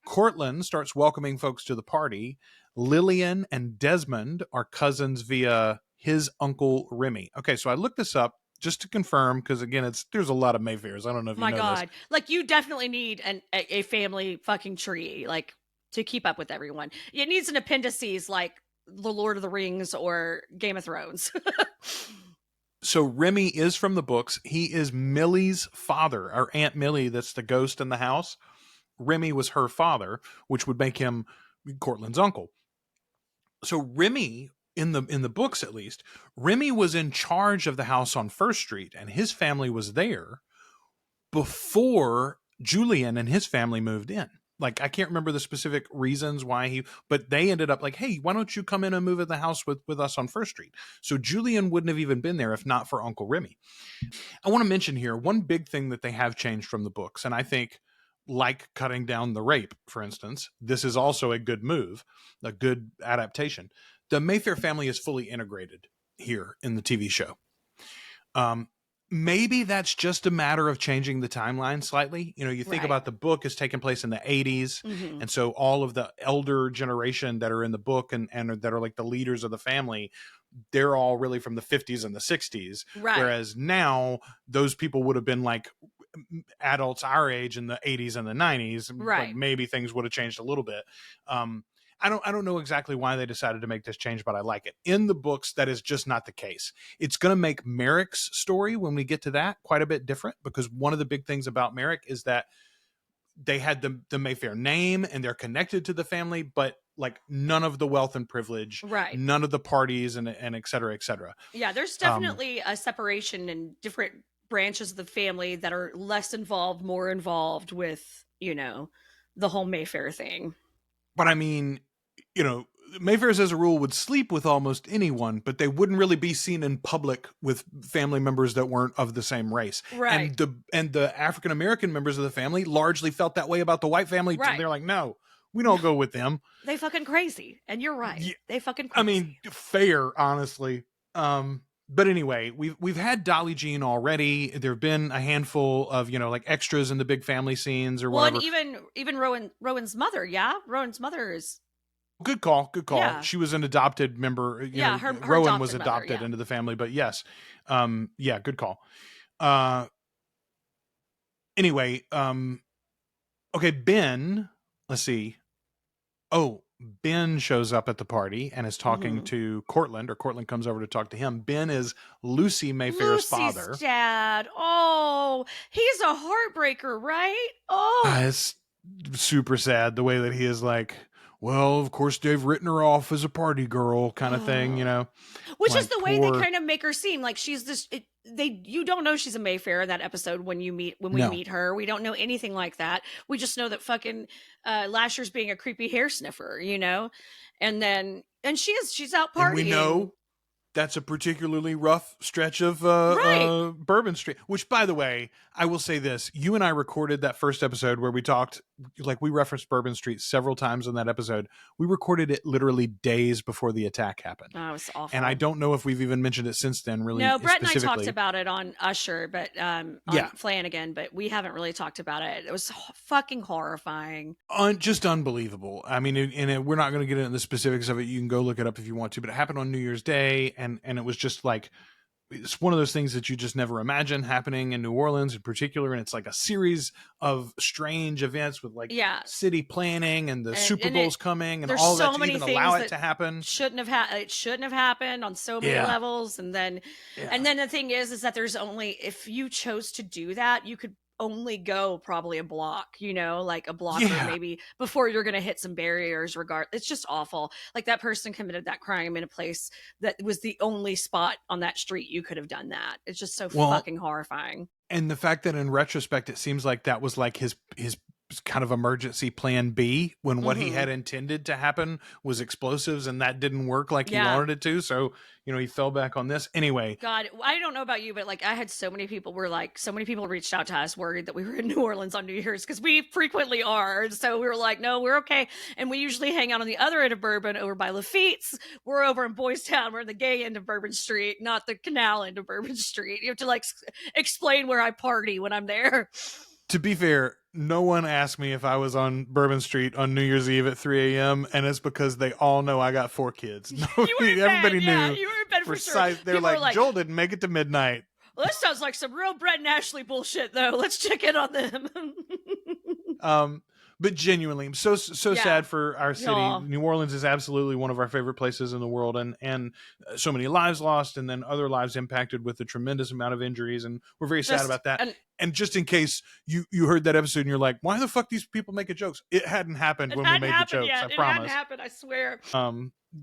Cortland starts welcoming folks to the party. Lillian and Desmond are cousins via his uncle Remy. Okay, so I looked this up just to confirm because again, there's a lot of Mayfairs. I don't know if you know this. My God, like you definitely need a family fucking tree, like to keep up with everyone. It needs an appendices like The Lord of the Rings or Game of Thrones. So Remy is from the books. He is Millie's father, or Aunt Millie. That's the ghost in the house. Remy was her father, which would make him Cortland's uncle. So Remy, in the books at least, Remy was in charge of the house on First Street, and his family was there before Julian and his family moved in. Like, I can't remember the specific reasons why but they ended up like, hey, why don't you come in and move in the house with us on First Street? So Julian wouldn't have even been there if not for Uncle Remy. I want to mention here one big thing that they have changed from the books, and I think, like cutting down the rape, for instance, this is also a good move, a good adaptation. The Mayfair family is fully integrated here in the TV show. Maybe that's just a matter of changing the timeline slightly. You know, you think about the book is taking place in the 80s. Mm-hmm. And so all of the elder generation that are in the book and that are like the leaders of the family, they're all really from the 50s and the 60s. Right. Whereas now those people would have been like adults our age in the 80s and the 90s. Right. Like maybe things would have changed a little bit. I don't know exactly why they decided to make this change, but I like it. In the books, that is just not the case. It's going to make Merrick's story, when we get to that, quite a bit different, because one of the big things about Merrick is that they had the Mayfair name and they're connected to the family, but like none of the wealth and privilege, right? None of the parties and et cetera, et cetera. Yeah, there's definitely a separation in different branches of the family that are less involved, more involved with, you know, the whole Mayfair thing. But I mean, you know, Mayfairs as a rule would sleep with almost anyone, but they wouldn't really be seen in public with family members that weren't of the same race. Right. And the African American members of the family largely felt that way about the white family. Right. They're like, no, we don't go with them. They fucking crazy. And you're right. Yeah. They fucking crazy. I mean, fair, honestly. But anyway, we've had Dolly Jean already. There've been a handful of, you know, like extras in the big family scenes or whatever. Well, and even Rowan's mother, yeah? Rowan's mother is... Good call. Yeah. She was an adopted member. You know, her Rowan was adopted mother, into the family, but yes. Yeah, good call. Anyway, okay, Ben, let's see. Oh, Ben shows up at the party and is talking to Cortland, or Cortland comes over to talk to him. Ben is Lucy Mayfair's father. Lucy's dad. Oh, he's a heartbreaker, right? Oh. It's super sad the way that he is like, well, of course they've written her off as a party girl kind of thing, you know. Which like, is the way they kind of make her seem like she's this... you don't know she's a Mayfair in that episode when we meet her. We don't know anything like that. We just know that fucking Lasher's being a creepy hair sniffer, you know? And she's out partying. And we know that's a particularly rough stretch of Bourbon Street, which, by the way, I will say this. You and I recorded that first episode where we talked, like we referenced Bourbon Street several times in that episode. We recorded it literally days before the attack happened. Oh, it was awful. And I don't know if we've even mentioned it since then, really. No, Brett and I talked about it on Usher, but on Flanagan, but we haven't really talked about it. It was fucking horrifying. Just unbelievable. I mean, we're not going to get into the specifics of it. You can go look it up if you want to, but it happened on New Year's Day, and it was just like, it's one of those things that you just never imagine happening in New Orleans in particular. And it's like a series of strange events with like city planning and the Super Bowl's coming and all that to even allow it to happen. It shouldn't have happened on so many levels. And then the thing is that there's only, if you chose to do that, you could only go probably a block, you know, like a block or maybe before you're going to hit some barriers. It's just awful. Like that person committed that crime in a place that was the only spot on that street you could have done that. It's just so fucking horrifying. And the fact that in retrospect, it seems like that was like his kind of emergency plan B when what he had intended to happen was explosives, and that didn't work like he wanted it to. So, you know, he fell back on this anyway. God, I don't know about you, but like I had so many people reached out to us worried that we were in New Orleans on New Year's, because we frequently are. And so we were like, no, we're okay. And we usually hang out on the other end of Bourbon over by Lafitte's. We're over in Boys Town. We're in the gay end of Bourbon Street, not the canal end of Bourbon Street. You have to like explain where I party when I'm there. To be fair, no one asked me if I was on Bourbon Street on New Year's Eve at 3 a.m. And it's because they all know I got 4 kids. Everybody knew. Yeah, you were in bed for sure. They're like, Joel didn't make it to midnight. Well, this sounds like some real Brett and Ashley bullshit, though. Let's check in on them. But genuinely, I'm so Yeah. sad for our city. Aw. New Orleans is absolutely one of our favorite places in the world, and so many lives lost, and then other lives impacted with a tremendous amount of injuries, and we're very sad Just about that. an And just in case you heard that episode and you're like, why the fuck these people making jokes? It hadn't happened It when we hadn't made the happened jokes. yet. I It hadn't promise. happened, I swear.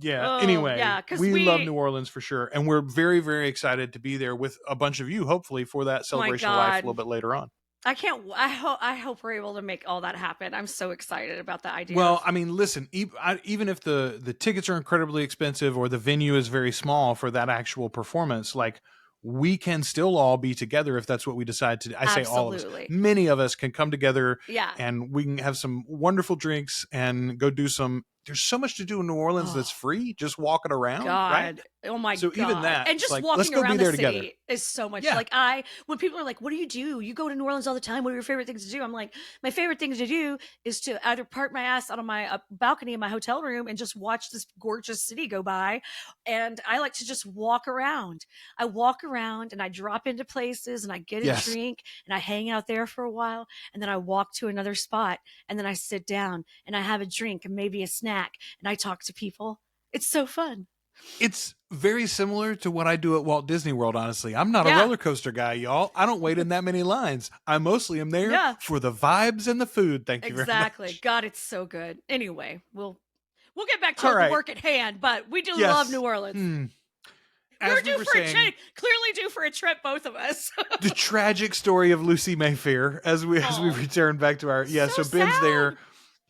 Yeah. Oh, Anyway, yeah, 'cause we love we- New Orleans for sure, and we're very, very excited to be there with a bunch of you, hopefully, for that celebration of life a God. little bit later on. I can't. I hope we're able to make all that happen. I'm so excited about the idea. Well, I mean, listen, even if the tickets are incredibly expensive or the venue is very small for that actual performance, like, we can still all be together if that's what we decide to do. I say all of us. Absolutely. Many of us can come together Yeah. and we can have some wonderful drinks and go do some. There's so much to do in New Orleans Oh. that's free, just walking around. God. Right? Oh my So God. even that, and just like, let's walking go be around there the together. city is so much. Yeah. Like when people are like, what do? You go to New Orleans all the time. What are your favorite things to do? I'm like, my favorite thing to do is to either park my ass out on my balcony in my hotel room and just watch this gorgeous city go by. And I like to just walk around. I walk around and I drop into places and I get a Yes. drink and I hang out there for a while. And then I walk to another spot and then I sit down and I have a drink and maybe a snack and I talk to people. It's so fun. It's very similar to what I do at Walt Disney World, honestly. I'm not a Yeah. roller coaster guy, y'all. I don't wait in that many lines. I mostly am there Yeah. for the vibes and the food. Thank you very Exactly. much. God, it's so good. Anyway, we'll get back to All the right. work at hand, but we do Yes. love New Orleans. As We're we due were for a saying, trip. Clearly due for a trip, both of us. the tragic story of Lucy Mayfair as we Aw. return back to our So so Ben's sad. there.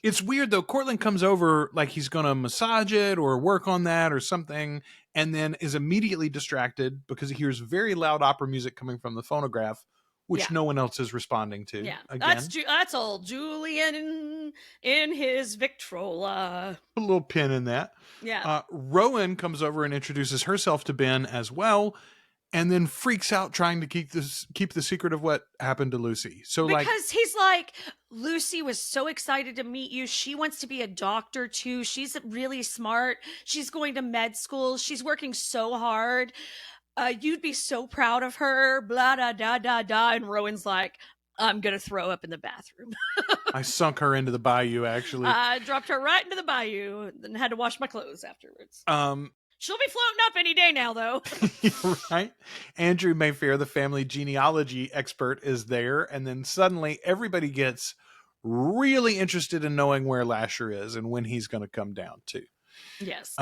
It's weird though. Cortland comes over like he's gonna massage it or work on that or something, and then is immediately distracted because he hears very loud opera music coming from the phonograph, which Yeah. no one else is responding to. Yeah, Again, that's old Julian in his Victrola. a little pin in that. Yeah, Rowan comes over and introduces herself to Ben as well, and then freaks out trying to keep the secret of what happened to Lucy. So because he's like, Lucy was so excited to meet you. She wants to be a doctor too. She's really smart. She's going to med school. She's working so hard. You'd be so proud of her. Blah da da da da. And Rowan's like, I'm gonna throw up in the bathroom. I sunk her into the bayou. Actually, I dropped her right into the bayou and had to wash my clothes afterwards. She'll be floating up any day now, though. Right? Andrew Mayfair, the family genealogy expert, is there, and then suddenly everybody gets really interested in knowing where Lasher is and when he's going to come down too. Yes.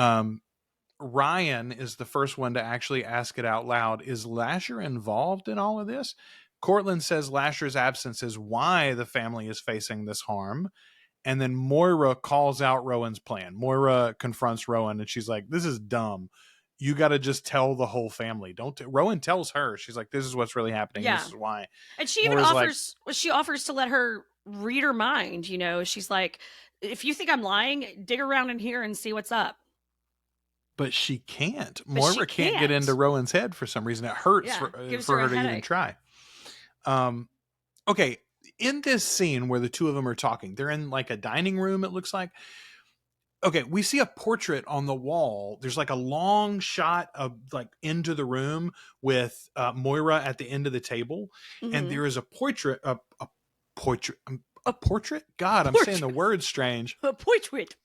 Ryan is the first one to actually ask it out loud. Is Lasher involved in all of this? Cortland says Lasher's absence is why the family is facing this harm. And then Moira calls out Rowan's plan. Moira confronts Rowan and she's like, this is dumb. You got to just tell the whole family. Rowan tells her. She's like, this is what's really happening. Yeah. This is why. And she even Moira's offers to let her read her mind. You know, she's like, if you think I'm lying, dig around in here and see what's up. But she can't. But Moira she can't get can't. into Rowan's head for some reason. It hurts Yeah, gives for her her a to even headache. try. Okay. In this scene where the two of them are talking, they're in like a dining room, it looks like. Okay, we see a portrait on the wall. There's like a long shot of like into the room with Moira at the end of the table. Mhm. And there is a portrait. God, I'm saying the word strange. A portrait.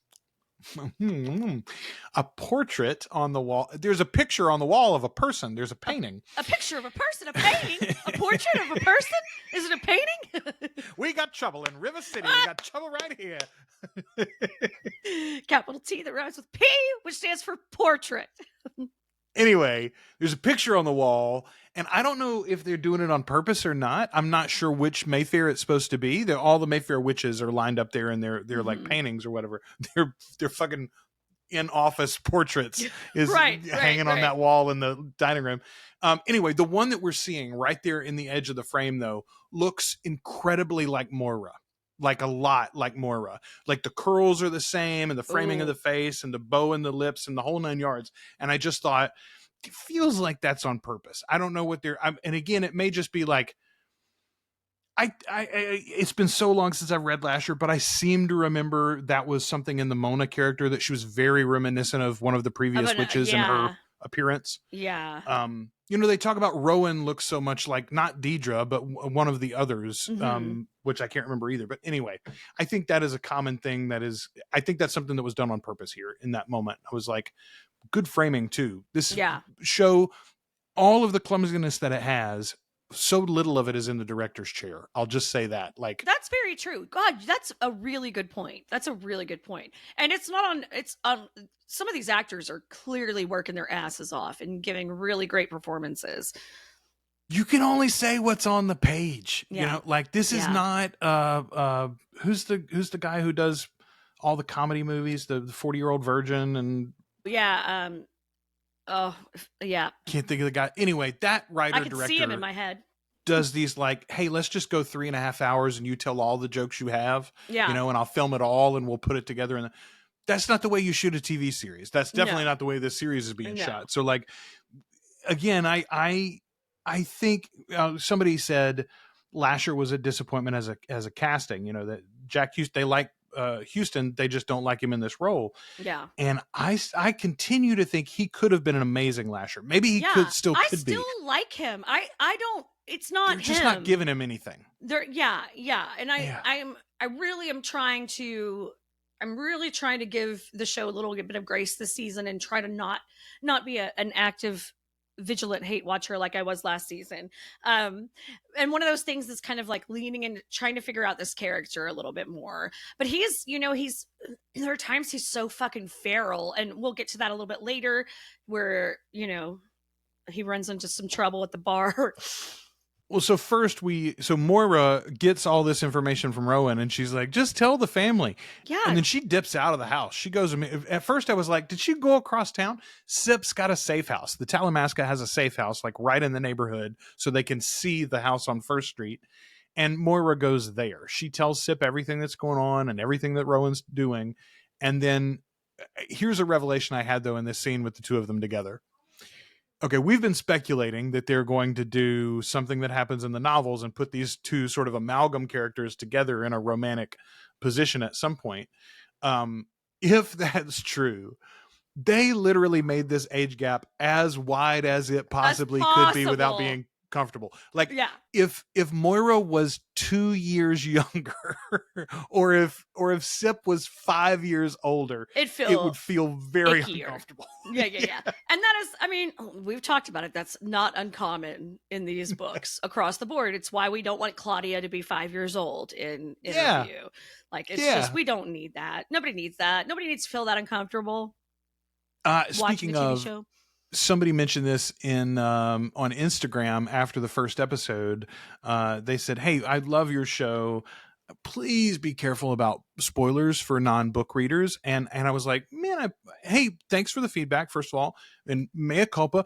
A portrait on the wall. There's a picture on the wall of a person. There's a painting. A picture of a person, a painting, a portrait of a person. Is it a painting? We got trouble in River City. We got trouble right here. Capital T that rhymes with P, which stands for portrait. Anyway, there's a picture on the wall, and I don't know if they're doing it on purpose or not. I'm not sure which Mayfair it's supposed to be. All the Mayfair witches are lined up there, and they're like paintings or whatever. They're fucking in office portraits is hanging on that wall in the dining room. Anyway, the one that we're seeing right there in the edge of the frame, though, looks incredibly like Moira. Like a lot like Moira. Like the curls are the same and the framing of the face and the bow and the lips and the whole 9 yards. And I just thought, it feels like that's on purpose. I don't know what and again, it may just be like, it's been so long since I've read Lasher, but I seem to remember that was something in the Mona character that she was very reminiscent of one of the previous witches in her appearance. Yeah. They talk about Rowan looks so much like not Deidre, but one of the others, which I can't remember either. But anyway, I think that is a common thing. I think that's something that was done on purpose here in that moment. I was like, good framing too. This show, all of the clumsiness that it has, so little of it is in the director's chair. I'll just say that. Like, that's very true. God, that's a really good point. And it's on some of these actors are clearly working their asses off and giving really great performances. You can only say what's on the page. Like this is not who's the guy who does all the comedy movies, the 40-Year-Old Virgin and can't think of the guy. Anyway, that I can see him in my head. Does these like, hey, let's just go 3.5 hours and you tell all the jokes you have, and I'll film it all and we'll put it together. And that's not the way you shoot a TV series. That's definitely not the way this series is being shot. So like, again, I think somebody said Lasher was a disappointment as a casting, that Jack Houston, they like Houston, they just don't like him in this role. Yeah. And I continue to think he could have been an amazing Lasher. Maybe he could be. I still like him. I don't, it's not They're just not giving him anything. And I really am trying to give the show a little bit of grace this season and try to not be an active vigilant hate watcher like I was last season. And one of those things is kind of like leaning into trying to figure out this character a little bit more. But there are times he's so fucking feral, and we'll get to that a little bit later where, he runs into some trouble at the bar. Well, so first Moira gets all this information from Rowan and she's like, just tell the family. Yeah. And then she dips out of the house. She goes, at first I was like, did she go across town? Sip's got a safe house. The Talamasca has a safe house, like right in the neighborhood, so they can see the house on First Street. And Moira goes there. She tells Sip everything that's going on and everything that Rowan's doing. And then here's a revelation I had, though, in this scene with the two of them together. Okay, we've been speculating that they're going to do something that happens in the novels and put these two sort of amalgam characters together in a romantic position at some point. If that's true, they literally made this age gap as wide as it possibly could be without being comfortable. Like, if Moira was 2 years younger, or if Sip was 5 years older, it would feel very uncomfortable. Yeah. And that is, we've talked about it. That's not uncommon in these books across the board. It's why we don't want Claudia to be 5 years old in interview. Like, it's just, we don't need that. Nobody needs that. Nobody needs to feel that uncomfortable. Speaking of, show. Somebody mentioned this on Instagram after the first episode. They said, hey, I love your show. Please be careful about spoilers for non-book readers. And I was like, man, hey, thanks for the feedback, first of all. And mea culpa.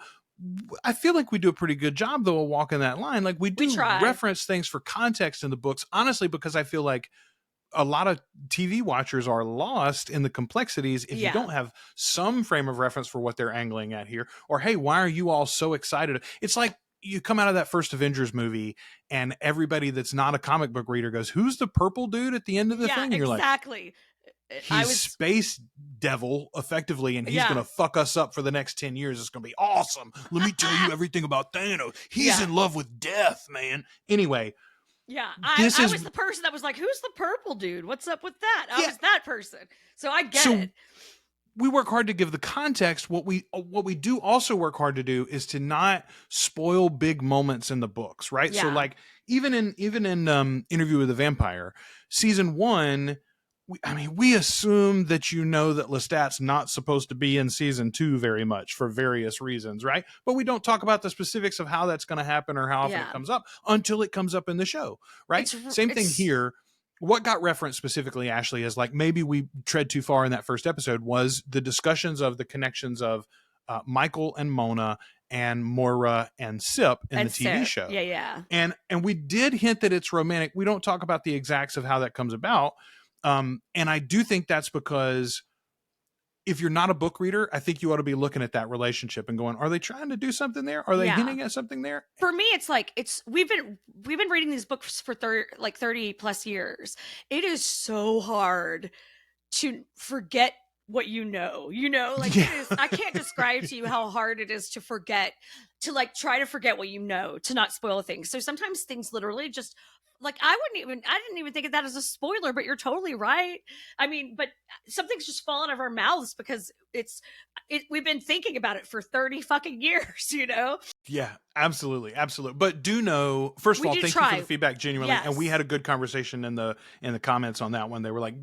I feel like we do a pretty good job, though, of walking that line. Like, we reference things for context in the books, honestly, because I feel like a lot of TV watchers are lost in the complexities if you don't have some frame of reference for what they're angling at here. Or, hey, why are you all so excited? It's like you come out of that first Avengers movie and everybody that's not a comic book reader goes, who's the purple dude at the end of the thing? And you're exactly. Like, he's Space Devil, effectively, and he's going to fuck us up for the next 10 years. It's going to be awesome. Let me tell you everything about Thanos. He's in love with death, man. Anyway. Yeah, I was the person that was like, who's the purple dude? What's up with that? I was that person. So I get it. We work hard to give the context. What we do also work hard to do is to not spoil big moments in the books, right? Yeah. So like even in Interview with the Vampire, season 1, we assume that that Lestat's not supposed to be in season 2 very much for various reasons, right? But we don't talk about the specifics of how that's going to happen or how often it comes up until it comes up in the show, right? Same thing here. What got referenced specifically, Ashley, is like maybe we tread too far in that first episode was the discussions of the connections of Michael and Mona and Moira and Sip in the TV show. Yeah. And we did hint that it's romantic. We don't talk about the exacts of how that comes about. And I do think that's because if you're not a book reader, I think you ought to be looking at that relationship and going, are they trying to do something there? Are they hinting at something there? For me, it's like, we've been reading these books for 30 plus years. It is so hard to forget what you know, like it is, I can't describe to you how hard it is to forget, to like try to forget what you know, to not spoil things. So sometimes things literally just like I didn't even think of that as a spoiler, but you're totally right. I mean, but something's just fallen out of our mouths because we've been thinking about it for 30 fucking years, Yeah, absolutely. But do know, first of all, thank you for the feedback, genuinely. Yes. And we had a good conversation in the comments on that one. They were like,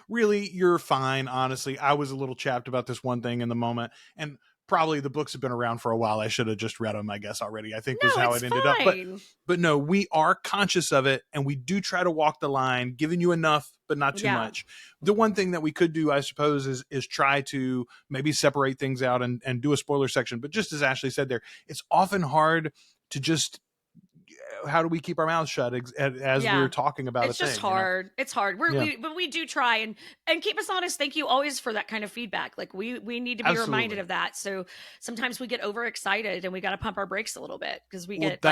really, you're fine. Honestly, I was a little chapped about this one thing in the moment. And probably the books have been around for a while. I should have just read them, I guess, already, I think was how it ended up. But no, we are conscious of it. And we do try to walk the line, giving you enough, but not too much. The one thing that we could do, I suppose, is try to maybe separate things out and do a spoiler section. But just as Ashley said there, it's often hard to just, how do we keep our mouths shut as we're talking about it's just hard. It's hard. But we do try and keep us honest. Thank you always for that kind of feedback. Like we need to be reminded of that. So sometimes we get overexcited and we got to pump our brakes a little bit because we get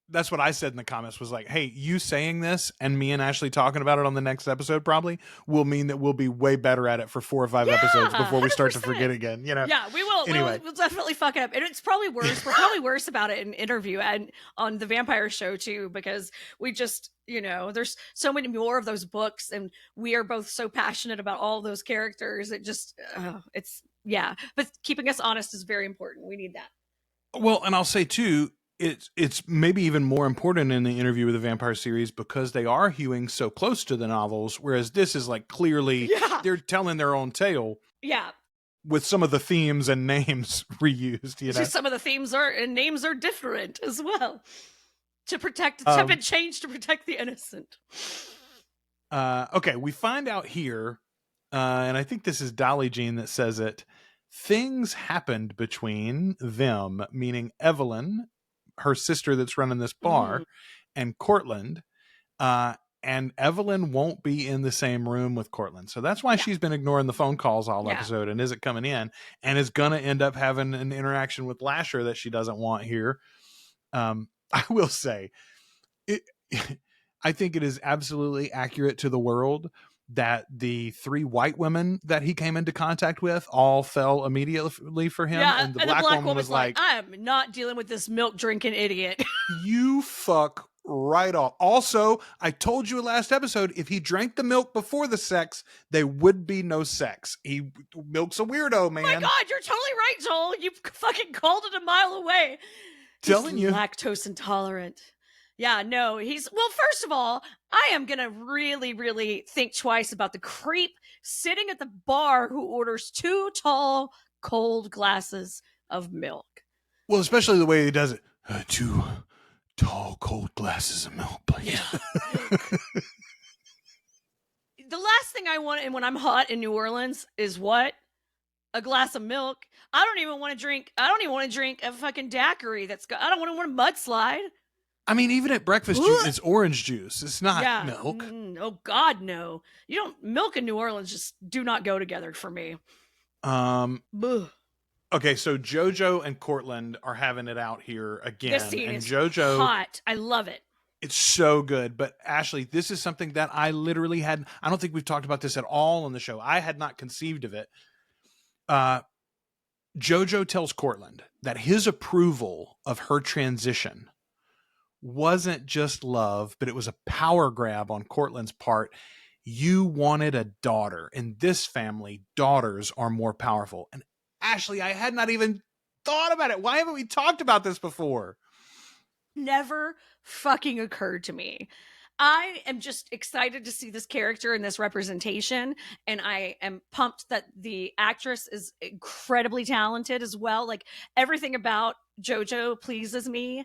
that's what I said in the comments was like, hey, you saying this and me and Ashley talking about it on the next episode probably will mean that we'll be way better at it for 4 or 5 episodes before we start to forget again. Yeah, we will. Anyway. We'll definitely fuck it up. And it's probably worse. We're probably worse about it in interview and on the vampire show too, because we just, there's so many more of those books and we are both so passionate about all those characters. It just, but keeping us honest is very important. We need that. Well, and I'll say too, it's maybe even more important in the interview with the vampire series because they are hewing so close to the novels, whereas this is like clearly they're telling their own tale. Yeah. With some of the themes and names reused, Some of the themes and names are different as well. To protect, have been changed to protect the innocent. Okay, we find out here, and I think this is Dolly Jean that says it. Things happened between them, meaning Evelyn, her sister that's running this bar, and Cortland, and Evelyn won't be in the same room with Cortland. So that's why she's been ignoring the phone calls all episode and isn't coming in and is going to end up having an interaction with Lasher that she doesn't want here. I will say, I think it is absolutely accurate to the world that the 3 white women that he came into contact with all fell immediately for him. Yeah, and the black woman was like, I'm not dealing with this milk drinking idiot. You fuck right off. Also, I told you last episode, if he drank the milk before the sex, there would be no sex. Milk's a weirdo, man. Oh my God, you're totally right, Joel. You fucking called it a mile away. Telling you. Lactose intolerant. Yeah, no, first of all, I am going to really, really think twice about the creep sitting at the bar who orders 2 tall, cold glasses of milk. Well, especially the way he does it. 2 tall, cold glasses of milk, please. Yeah. The last thing I want when I'm hot in New Orleans is what? A glass of milk. I don't even want to drink a fucking daiquiri I don't want to mudslide. I mean, even at breakfast, it's orange juice. It's not milk. Oh God, no! Milk and New Orleans just do not go together for me. Okay, so JoJo and Cortland are having it out here again. This scene is JoJo, hot. I love it. It's so good. But Ashley, this is something that I literally I don't think we've talked about this at all on the show. I had not conceived of it. JoJo tells Cortland that his approval of her transition wasn't just love, but it was a power grab on Cortland's part. You wanted a daughter. In this family, daughters are more powerful. And Ashley, I had not even thought about it. Why haven't we talked about this before? Never fucking occurred to me. I am just excited to see this character and this representation. And I am pumped that the actress is incredibly talented as well. Like everything about JoJo pleases me.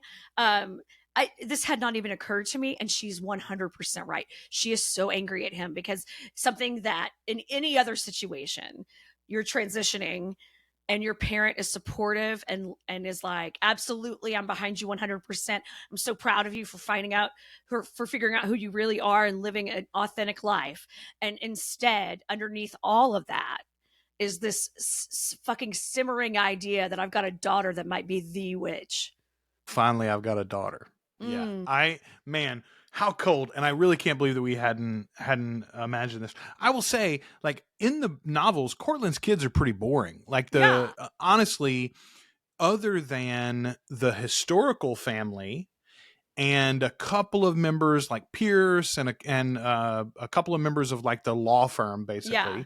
This had not even occurred to me, and she's 100% right. She is so angry at him because something that in any other situation, you're transitioning and your parent is supportive and is like, absolutely, I'm behind you 100%. I'm so proud of you for figuring out who you really are and living an authentic life. And instead, underneath all of that is this fucking simmering idea that I've got a daughter that might be the witch. Finally, I've got a daughter. Yeah. How cold. And I really can't believe that we hadn't imagined this. I will say, like, in the novels, Cortland's kids are pretty boring. Like, honestly, other than the historical family and a couple of members like Pierce and a couple of members of like the law firm, basically,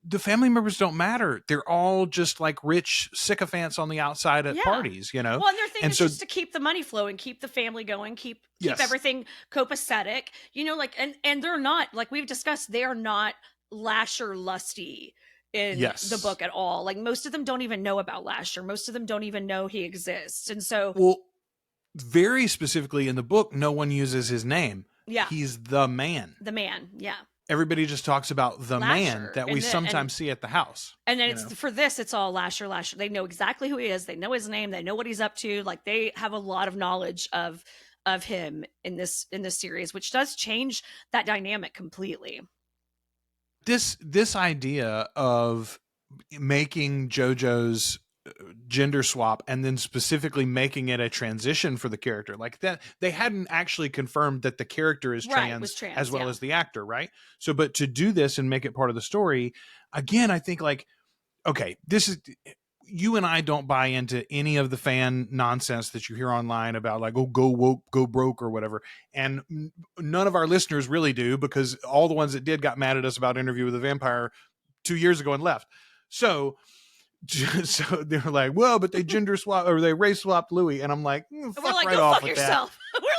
the family members don't matter. They're all just like rich sycophants on the outside at parties, you know? Well, and their thing is just to keep the money flowing, keep the family going, keep everything copacetic, you know, like, and they're not, like we've discussed, they are not Lasher lusty in the book at all. Like, most of them don't even know about Lasher. Most of them don't even know he exists. And so, well, very specifically in the book, no one uses his name. Yeah. He's the man. The man. Yeah. Everybody just talks about the Lasher, man that we sometimes see at the house. And then for this, it's all Lasher. They know exactly who he is. They know his name. They know what he's up to. Like, they have a lot of knowledge of him in this series, which does change that dynamic completely. This idea of making JoJo's gender swap and then specifically making it a transition for the character, like that, they hadn't actually confirmed that the character is trans as well as the actor, right? So, but to do this and make it part of the story, again, I think, like, okay, this is, you and I don't buy into any of the fan nonsense that you hear online about, like, oh, go woke, go broke, or whatever. And none of our listeners really do, because all the ones that did got mad at us about Interview with the Vampire 2 years ago and left. So they're like, well, but they gender swap or they race swapped Louis, and I'm like, fuck, we're like, right, go off fuck with yourself.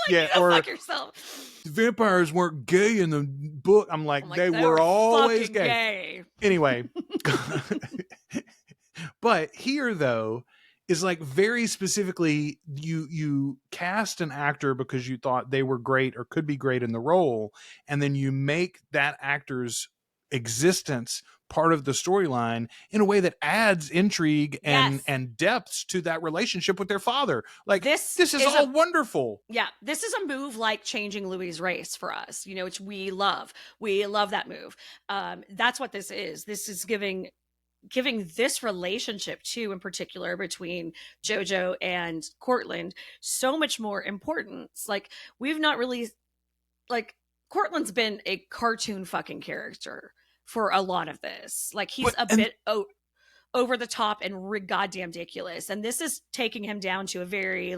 That. We're like, go fuck yourself. The vampires weren't gay in the book. I'm like, they were always gay. Anyway, but here though is like very specifically, you cast an actor because you thought they were great or could be great in the role, and then you make that actor's existence part of the storyline in a way that adds intrigue and depths to that relationship with their father. Like, this is all wonderful. Yeah, this is a move like changing Louis' race for us, you know, which we love. We love that move. That's what this is. This is giving this relationship too, in particular between JoJo and Cortland, so much more importance. Like, we've not really, like, Cortland's been a cartoon fucking character for a lot of this. Like, he's bit over the top and goddamn ridiculous. And this is taking him down to a very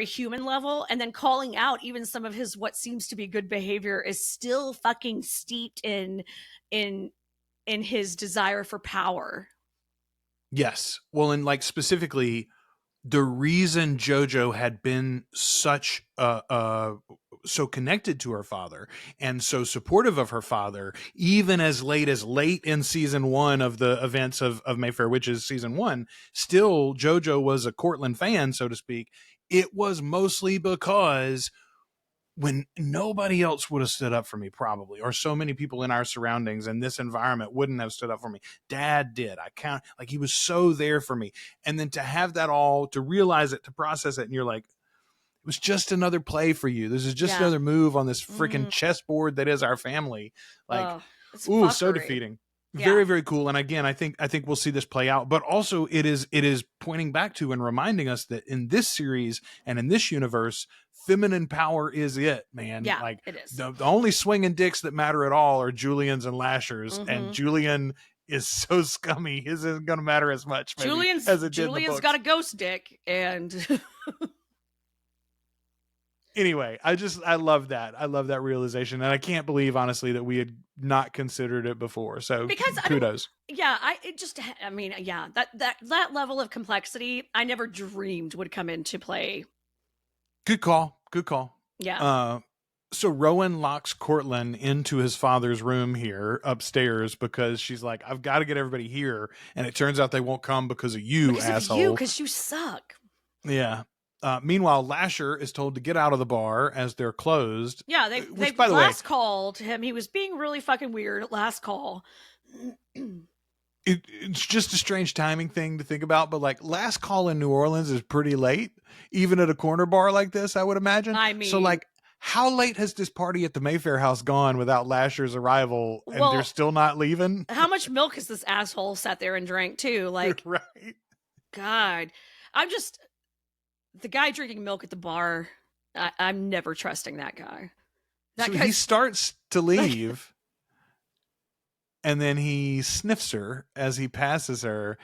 human level. And then calling out even some of his, what seems to be good behavior is still fucking steeped in his desire for power. Yes. Well, and like specifically, the reason JoJo had been such so connected to her father and so supportive of her father, even as late in season 1 of the events of Mayfair Witches season 1, still JoJo was a Cortland fan, so to speak. It was mostly because when nobody else would have stood up for me, probably, or so many people in our surroundings and this environment wouldn't have stood up for me, Dad did. Like, he was so there for me. And then to have that all, to realize it, to process it, and you're like, it was just another play for you. This is just another move on this freaking chessboard that is our family. Like, so defeating. Yeah. Very, very cool. And again, I think we'll see this play out, but also it is pointing back to and reminding us that in this series and in this universe, feminine power is it, man. Yeah, like, it is. The only swinging dicks that matter at all are Julian's and Lasher's, and Julian is so scummy. His isn't going to matter as much. Julian's got a ghost dick, and anyway, I love that. I love that realization, and I can't believe, honestly, that we had not considered it before. So, because kudos. That level of complexity, I never dreamed would come into play. Good call. Yeah. So Rowan locks Cortland into his father's room here upstairs because she's like, I've got to get everybody here, and it turns out they won't come because of you, asshole. Because you suck. Yeah. Meanwhile, Lasher is told to get out of the bar as they're closed. Yeah, they last called him. He was being really fucking weird at last call. It's just a strange timing thing to think about, but like, last call in New Orleans is pretty late, even at a corner bar like this, I would imagine. I mean, so like, how late has this party at the Mayfair house gone without Lasher's arrival, and they're still not leaving? How much milk has this asshole sat there and drank too? Like, right? God, I'm just... The guy drinking milk at the bar, I'm never trusting that guy. So he starts to leave, and then he sniffs her as he passes her,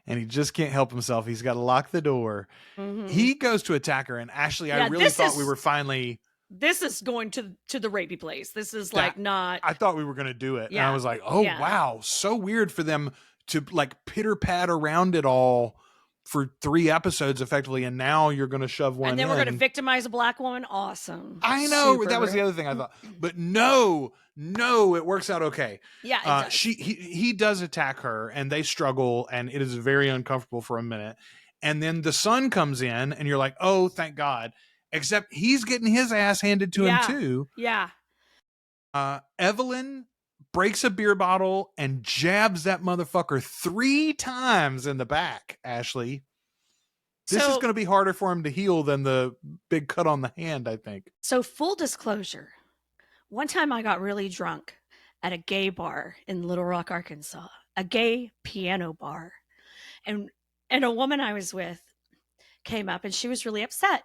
and he just can't help himself. He's got to lock the door. Mm-hmm. He goes to attack her, and Ashley, I really thought we were finally... This is going to the rapey place. This is like not... I thought we were going to do it. Yeah. And I was like, oh, wow. So weird for them to like pitter-pat around it all for 3 episodes effectively, and now you're going to shove one in. And then we're going to victimize a black woman. Awesome. I know. That was the other thing I thought. But no, it works out okay. Yeah, he does attack her, and they struggle, and it is very uncomfortable for a minute. And then the son comes in, and you're like, oh, thank God. Except he's getting his ass handed to him too. Yeah. Evelyn breaks a beer bottle and jabs that motherfucker 3 times in the back, Ashley. This is going to be harder for him to heal than the big cut on the hand, I think. So full disclosure, one time I got really drunk at a gay bar in Little Rock, Arkansas, a gay piano bar. And a woman I was with came up and she was really upset.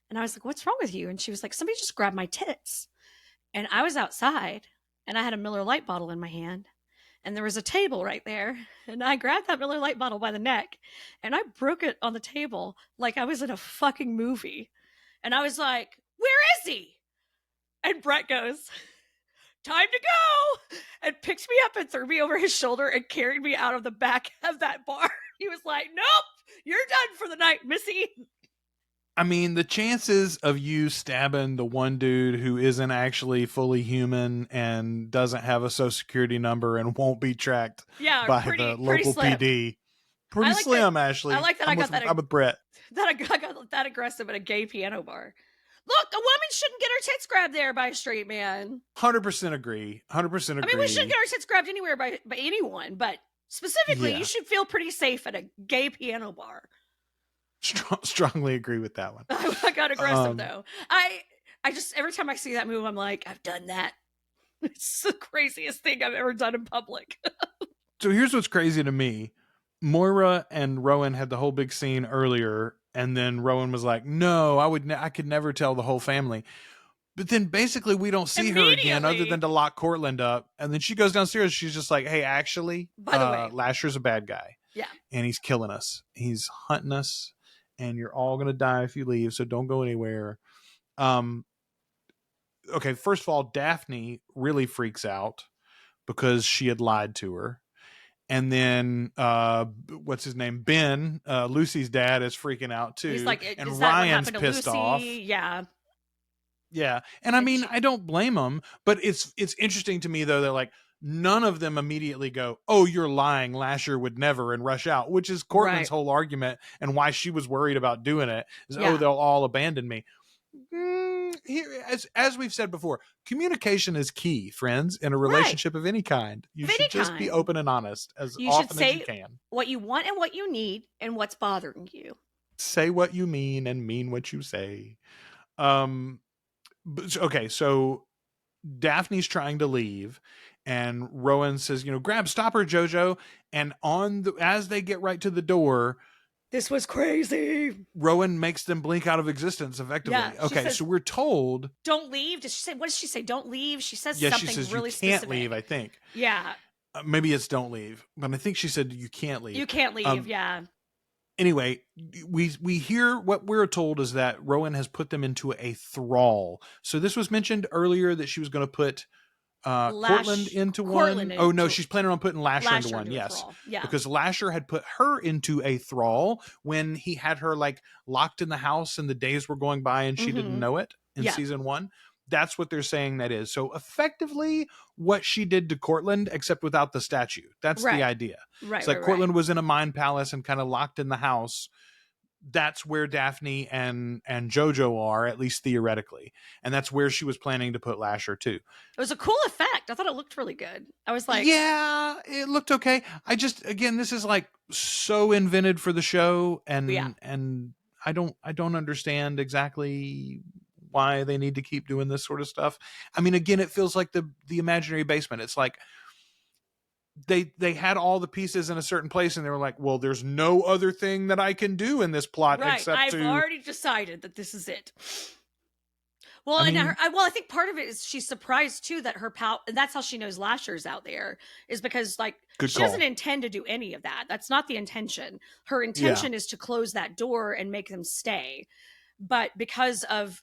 And I was like, what's wrong with you? And she was like, somebody just grabbed my tits. And I was outside and I had a Miller Lite bottle in my hand. And there was a table right there. And I grabbed that Miller Lite bottle by the neck and I broke it on the table like I was in a fucking movie. And I was like, where is he? And Brat goes, time to go. And picked me up and threw me over his shoulder and carried me out of the back of that bar. He was like, nope, you're done for the night, missy. I mean, the chances of you stabbing the one dude who isn't actually fully human and doesn't have a social security number and won't be tracked by the local PD. Pretty slim, Ashley. I like that. I'm with Brett. That I got that aggressive at a gay piano bar. Look, a woman shouldn't get her tits grabbed there by a straight man. 100% agree. 100% agree. I mean, we shouldn't get our tits grabbed anywhere by anyone, but specifically, you should feel pretty safe at a gay piano bar. Strongly agree with that one. I got aggressive though. I just every time I see that move, I'm like, I've done that. It's the craziest thing I've ever done in public. So here's what's crazy to me: Moira and Rowan had the whole big scene earlier, and then Rowan was like, "No, I could never tell the whole family." But then basically we don't see her again, other than to lock Cortland up, and then she goes downstairs. She's just like, "Hey, actually, by the way, Lasher's a bad guy. Yeah, and he's killing us. He's hunting us." And you're all going to die if you leave, so don't go anywhere. Okay, first of all, Daphne really freaks out because she had lied to her. And then, what's his name? Ben, Lucy's dad, is freaking out too. He's like, and is that Ryan's what happened to pissed Lucy? off. Yeah. Yeah. And I mean, I don't blame them, but it's interesting to me, though, that like, none of them immediately go, oh, you're lying, Lasher would never, and rush out, which is Cortland's whole argument and why she was worried about doing it is, oh, they'll all abandon me. Here, as we've said before, communication is key, friends, in a relationship of any kind. You should just be open and honest as often as you can. What you want and what you need and what's bothering you. Say what you mean and mean what you say. Okay, so Daphne's trying to leave. And Rowan says, stop her, Jojo. And as they get right to the door, this was crazy. Rowan makes them blink out of existence effectively. Yeah, okay, says, so we're told, don't leave. What does she say? Don't leave. She says something she says, really you can't specific. leave, I think. Yeah. Maybe it's don't leave. But I think she said you can't leave. You can't leave, yeah. Anyway, we hear what we're told is that Rowan has put them into a thrall. So this was mentioned earlier that she was going to put Cortland into one. Oh no, she's planning on putting Lasher into one. Yes, yeah, because Lasher had put her into a thrall when he had her like locked in the house, and the days were going by, and she didn't know it in season 1. That's what they're saying that is. So effectively, what she did to Cortland, except without the statue. That's the idea. Right. It's like Cortland was in a mind palace and kind of locked in the house. That's where Daphne and Jojo are, at least theoretically. And that's where she was planning to put Lasher too. It was a cool effect. I thought it looked really good. I was like, yeah, it looked okay. Again, this is like so invented for the show. And I don't understand exactly why they need to keep doing this sort of stuff. I mean, again, it feels like the imaginary basement. It's like, they had all the pieces in a certain place and they were like, well, there's no other thing that I can do in this plot except I've already decided that this is it. Well, I and mean, I think part of it is she's surprised too that her pal, and that's how she knows Lasher's out there, is because like good she call. doesn't intend to do any of that. That's not the intention. Her intention is to close that door and make them stay. But because of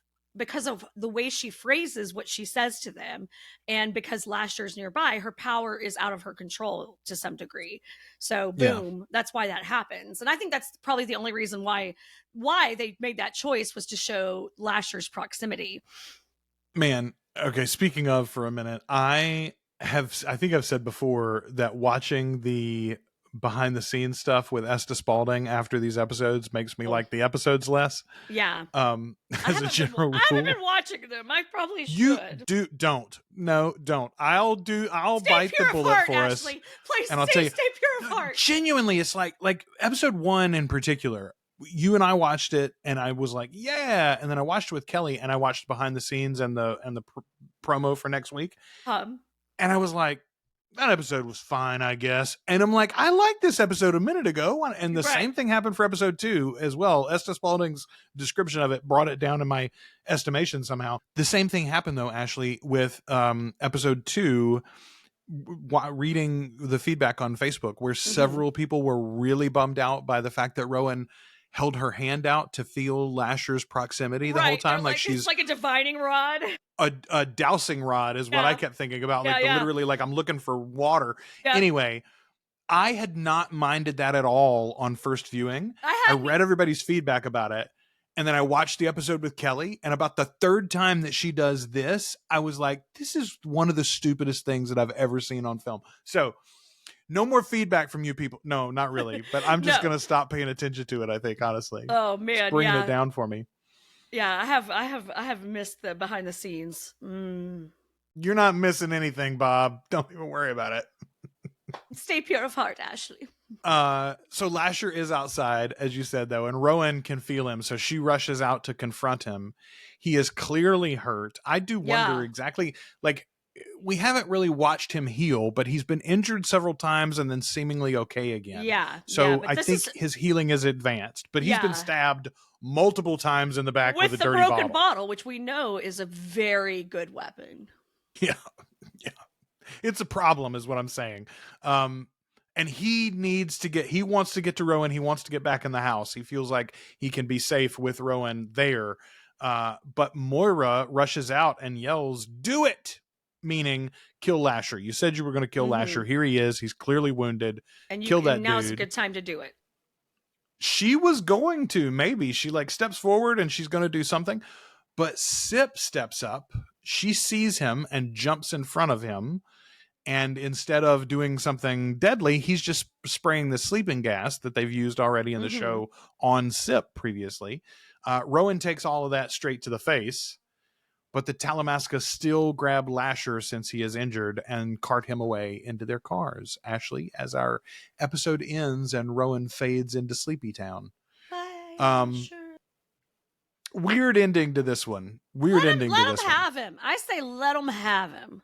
the way she phrases what she says to them, and because Lasher's nearby, her power is out of her control to some degree. So boom, that's why that happens. And I think that's probably the only reason why they made that choice, was to show Lasher's proximity. Man, okay, speaking of for a minute, I think I've said before that watching the behind the scenes stuff with Esta Spalding after these episodes makes me like the episodes less. Yeah. As a general rule. I haven't been watching them. I probably should. Don't. I'll Stay bite pure the of bullet heart, for Ashley. us. Please And I'll tell you, stay pure of heart. genuinely, it's like episode 1 in particular. You and I watched it, and I was like, yeah. And then I watched it with Kelly, and I watched behind the scenes and the promo for next week. And I was like, that episode was fine, I guess. And I'm like, I liked this episode a minute ago. And the same thing happened for episode 2 as well. Esta Spalding's description of it brought it down in my estimation somehow. The same thing happened, though, Ashley, with episode 2, reading the feedback on Facebook, where several people were really bummed out by the fact that Rowan held her hand out to feel Lasher's proximity the whole time. Like she's it's like a divining rod. A dowsing rod is what I kept thinking about. Like literally, like I'm looking for water. Yeah. Anyway, I had not minded that at all on first viewing. I read everybody's feedback about it. And then I watched the episode with Kelly. And about the third time that she does this, I was like, this is one of the stupidest things that I've ever seen on film. So no more feedback from you people. No, not really. But I'm just going to stop paying attention to it, I think, honestly. Oh, man. It's bringing it down for me. Yeah, I have missed the behind the scenes. You're not missing anything, Bob. Don't even worry about it. Stay pure of heart, Ashley. So Lasher is outside, as you said, though, and Rowan can feel him. So she rushes out to confront him. He is clearly hurt. I do wonder exactly, like, we haven't really watched him heal, but he's been injured several times and then seemingly okay again. Yeah. So I think his healing is advanced, but he's been stabbed multiple times in the back with a dirty bottle. With the broken bottle, which we know is a very good weapon. Yeah. Yeah. It's a problem is what I'm saying. And he wants to get to Rowan. He wants to get back in the house. He feels like he can be safe with Rowan there. But Moira rushes out and yells, "Do it!" Meaning kill Lasher. You said you were going to kill Lasher. Here he is. He's clearly wounded. And kill that dude. Now's a good time to do it. She was going to, maybe. She like steps forward and she's going to do something. But Sip steps up. She sees him and jumps in front of him. And instead of doing something deadly, he's just spraying the sleeping gas that they've used already in the show on Sip previously. Rowan takes all of that straight to the face. But the Talamasca still grab Lasher since he is injured and cart him away into their cars. Ashley, as our episode ends and Rowan fades into Sleepy Town. Weird ending to this one. Let him have him. I say let him have him.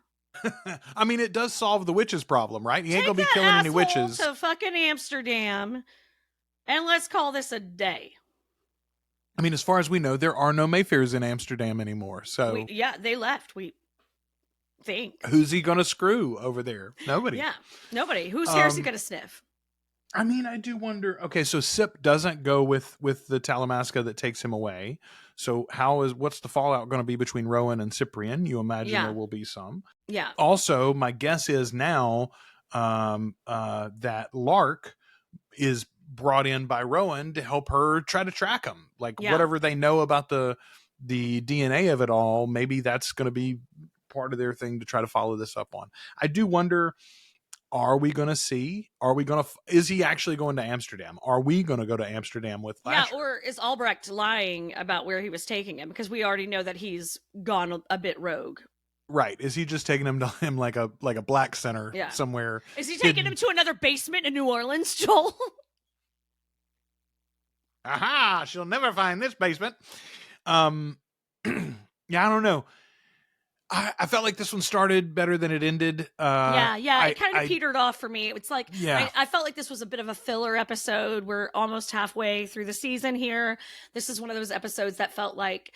I mean, it does solve the witches problem, right? He ain't gonna be killing any witches. To fucking Amsterdam, and let's call this a day. I mean, as far as we know, there are no Mayfairs in Amsterdam anymore. So they left. We think. Who's he gonna screw over there? Nobody. Yeah, nobody. Who's here is he gonna sniff? I mean, I do wonder. Okay, so Sip doesn't go with the Talamasca that takes him away. So what's the fallout going to be between Rowan and Cyprian? You imagine there will be some. Yeah. Also, my guess is now that Lark is brought in by Rowan to help her try to track him. Like whatever they know about the DNA of it all, maybe that's going to be part of their thing to try to follow this up on. I do wonder, is he actually going to Amsterdam? Are we going to go to Amsterdam with Lasher? Yeah, or is Albrecht lying about where he was taking him? Because we already know that he's gone a bit rogue. Right. Is he just taking him to him like a black center somewhere? Is he taking him to another basement in New Orleans, Joel? Aha! She'll never find this basement. Yeah, I don't know. I felt like this one started better than it ended. It kind of petered off for me. It's like, I felt like this was a bit of a filler episode. We're almost halfway through the season here. This is one of those episodes that felt like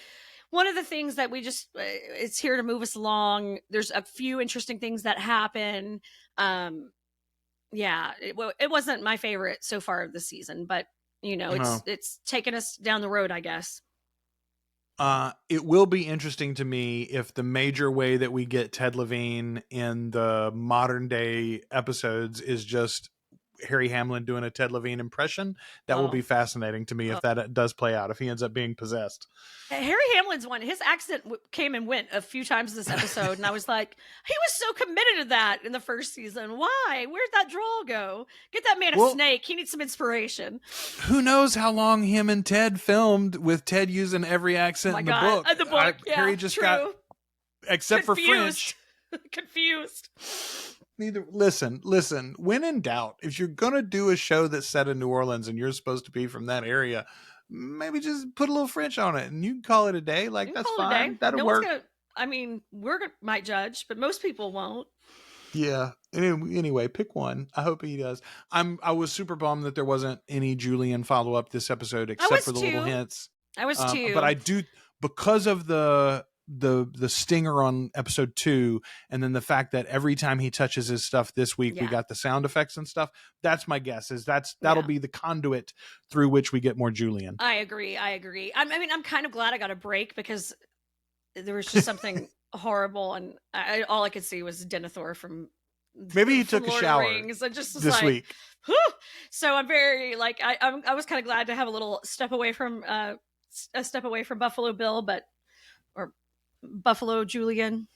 one of the things that we just, it's here to move us along. There's a few interesting things that happen. Yeah, it wasn't my favorite so far of the season, but it's taken us down the road, I guess. It will be interesting to me if the major way that we get Ted Levine in the modern day episodes is just Harry Hamlin doing a Ted Levine impression. That will be fascinating to me if that does play out, if he ends up being possessed. Harry Hamlin's one, his accent came and went a few times this episode, and I was like, he was so committed to that in the first season. Why? Where'd that drawl go? Get that man a snake. He needs some inspiration. Who knows how long him and Ted filmed with Ted using every accent in the book. The book, Harry just got, except confused. for French. Confused. Listen, when in doubt, if you're going to do a show that's set in New Orleans and you're supposed to be from that area, maybe just put a little French on it and you can call it a day. Like, that's fine. That'll work. Might judge, but most people won't. Yeah. Anyway, pick one. I hope he does. I was super bummed that there wasn't any Julian follow-up this episode, except for the little hints. I was too. But I do, because of the stinger on episode 2, and then the fact that every time he touches his stuff this week we got the sound effects and stuff. That's my guess, is that'll be the conduit through which we get more Julian. I agree. I'm kind of glad I got a break, because there was just something horrible, and all I could see was Denethor from maybe he took a shower this week. Whew. So I'm very I was kind of glad to have a little step away from Buffalo Bill, or Buffalo Julian.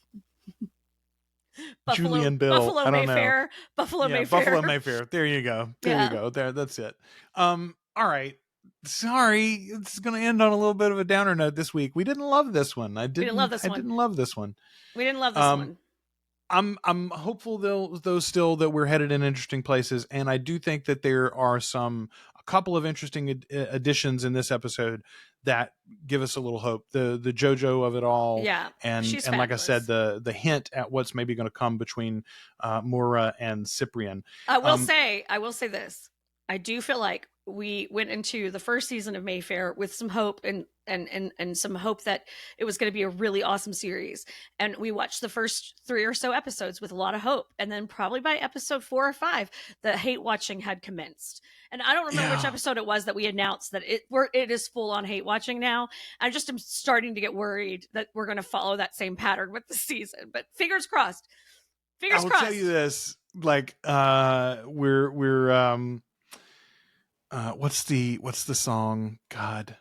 Julian Bill. Buffalo I don't Mayfair. know. Buffalo Mayfair. Buffalo Mayfair. There you go. You go. That's it. All right. Sorry, it's going to end on a little bit of a downer note this week. We didn't love this one. I didn't love this one. We didn't love this one. I'm hopeful though still that we're headed in interesting places, and I do think that there are a couple of interesting additions in this episode that give us a little hope. The JoJo of it all, and like I said, the hint at what's maybe going to come between Moreira and Cyprian. I will say this. I do feel like we went into the first season of Mayfair with some hope and some hope that it was going to be a really awesome series. And we watched the first 3 or so episodes with a lot of hope. And then probably by episode 4 or 5, the hate watching had commenced. And I don't remember which episode it was that we announced that it is full on hate watching now. I just am starting to get worried that we're going to follow that same pattern with the season, but fingers crossed. I will tell you this, what's the song? God,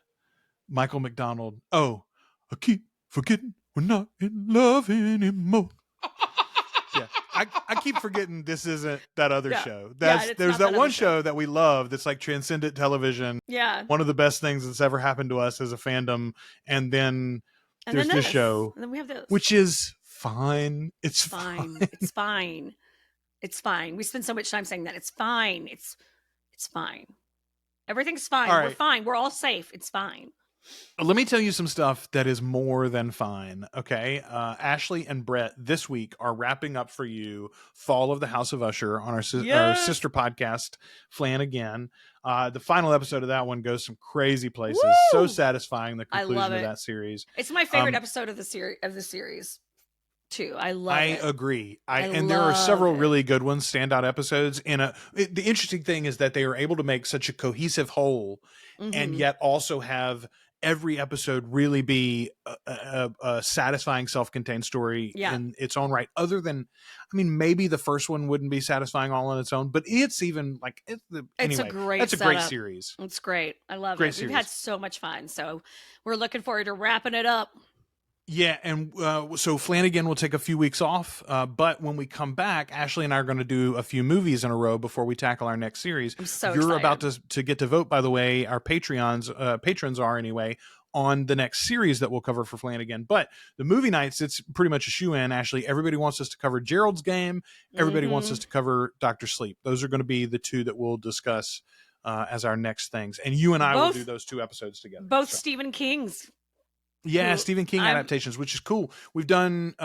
Michael McDonald. Oh, I keep forgetting we're not in love anymore. Yeah, I keep forgetting this isn't that other show. There's that one show that we love that's like transcendent television. Yeah, one of the best things that's ever happened to us as a fandom. And then there's this show, and then we have this, which is fine. It's fine. It's fine. It's fine. We spend so much time saying that it's fine. It's fine. Everything's fine. We're fine. We're all safe. It's fine. Let me tell you some stuff that is more than fine. Okay. Ashley and Brett this week are wrapping up for you Fall of the House of Usher on our sister podcast, Flan Again. The final episode of that one goes some crazy places. Woo! So satisfying, the conclusion of that series. It's my favorite episode of the series. Too. I love it. I agree. And there are several really good ones, standout episodes. The interesting thing is that they are able to make such a cohesive whole, and yet also have every episode really be a satisfying self-contained story in its own right. Other than, maybe the first one wouldn't be satisfying all on its own, but it's even it's a great series. It's great. I love it. We've had so much fun. So we're looking forward to wrapping it up. Yeah, and so Flanagan will take a few weeks off, but when we come back, Ashley and I are going to do a few movies in a row before we tackle our next series. I'm so You're excited. about to get to vote, by the way. Our patrons are anyway, on the next series that we'll cover for Flanagan. But the movie nights, it's pretty much a shoe-in, Ashley. Everybody wants us to cover Gerald's Game. Everybody wants us to cover Dr. Sleep. Those are going to be the two that we'll discuss as our next things. And you and I will do those 2 episodes together. Both Stephen King's. Yeah, Stephen King adaptations, which is cool. We've done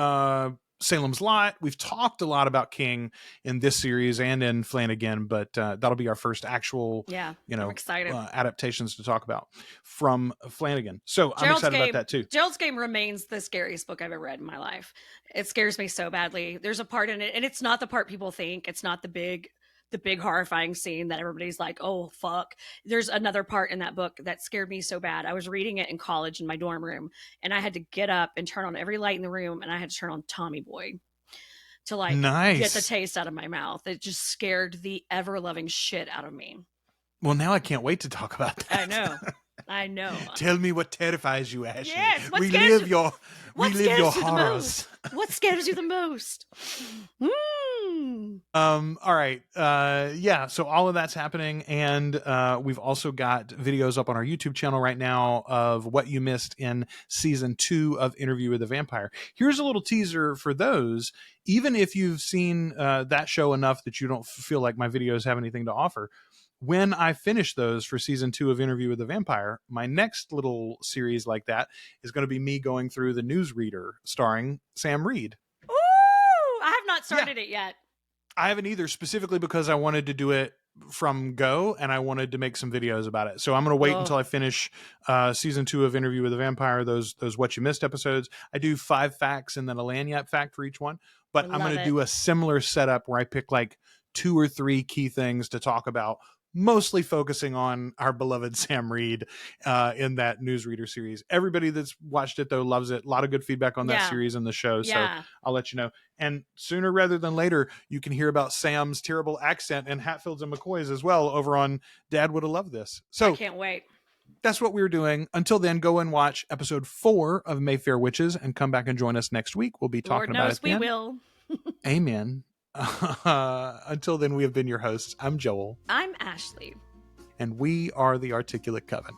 Salem's Lot. We've talked a lot about King in this series and in Flanagan, but that'll be our first actual, I'm excited. Adaptations to talk about from Flanagan. So I'm excited about that too. Gerald's Game remains the scariest book I've ever read in my life. It scares me so badly. There's a part in it, and it's not the part people think. It's not the big horrifying scene that everybody's like, oh fuck. There's another part in that book that scared me so bad. I was reading it in college in my dorm room, and I had to get up and turn on every light in the room, and I had to turn on Tommy Boy to like get the taste out of my mouth. It just scared the ever-loving shit out of me. Well, now I can't wait to talk about that. I know. Tell me what terrifies you, Ashley. Yes, relive your horrors. What scares you the most? All right. So all of that's happening, and we've also got videos up on our YouTube channel right now of what you missed in season 2 of Interview with the Vampire. Here's a little teaser for those. Even if you've seen that show enough that you don't feel like my videos have anything to offer, when I finish those for season 2 of Interview with the Vampire, my next little series like that is going to be me going through the Newsreader starring Sam Reed. Ooh, I have not started it yet. I haven't either, specifically because I wanted to do it from go and I wanted to make some videos about it. So I'm going to wait until I finish season 2 of Interview with the Vampire, those What You Missed episodes. I do 5 facts and then a Lanyap fact for each one. But I'm going to do a similar setup where I pick like 2 or 3 key things to talk about, mostly focusing on our beloved Sam Reed in that Newsreader series. Everybody that's watched it, though, loves it. A lot of good feedback on that series and the show, so I'll let you know. And sooner rather than later, you can hear about Sam's terrible accent and Hatfields and McCoys as well over on Dad Would Have Loved This. So I can't wait. That's what we're doing. Until then, go and watch episode 4 of Mayfair Witches and come back and join us next week. We'll be talking about it then. We will. Amen. Until then, we have been your hosts. I'm Joel. I'm Ashley. And we are the Articulate Coven.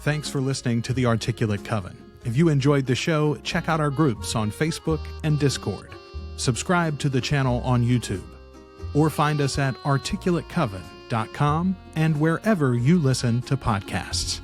Thanks for listening to the Articulate Coven. If you enjoyed the show, check out our groups on Facebook and Discord. Subscribe to the channel on YouTube, or find us at articulatecoven.com and wherever you listen to podcasts.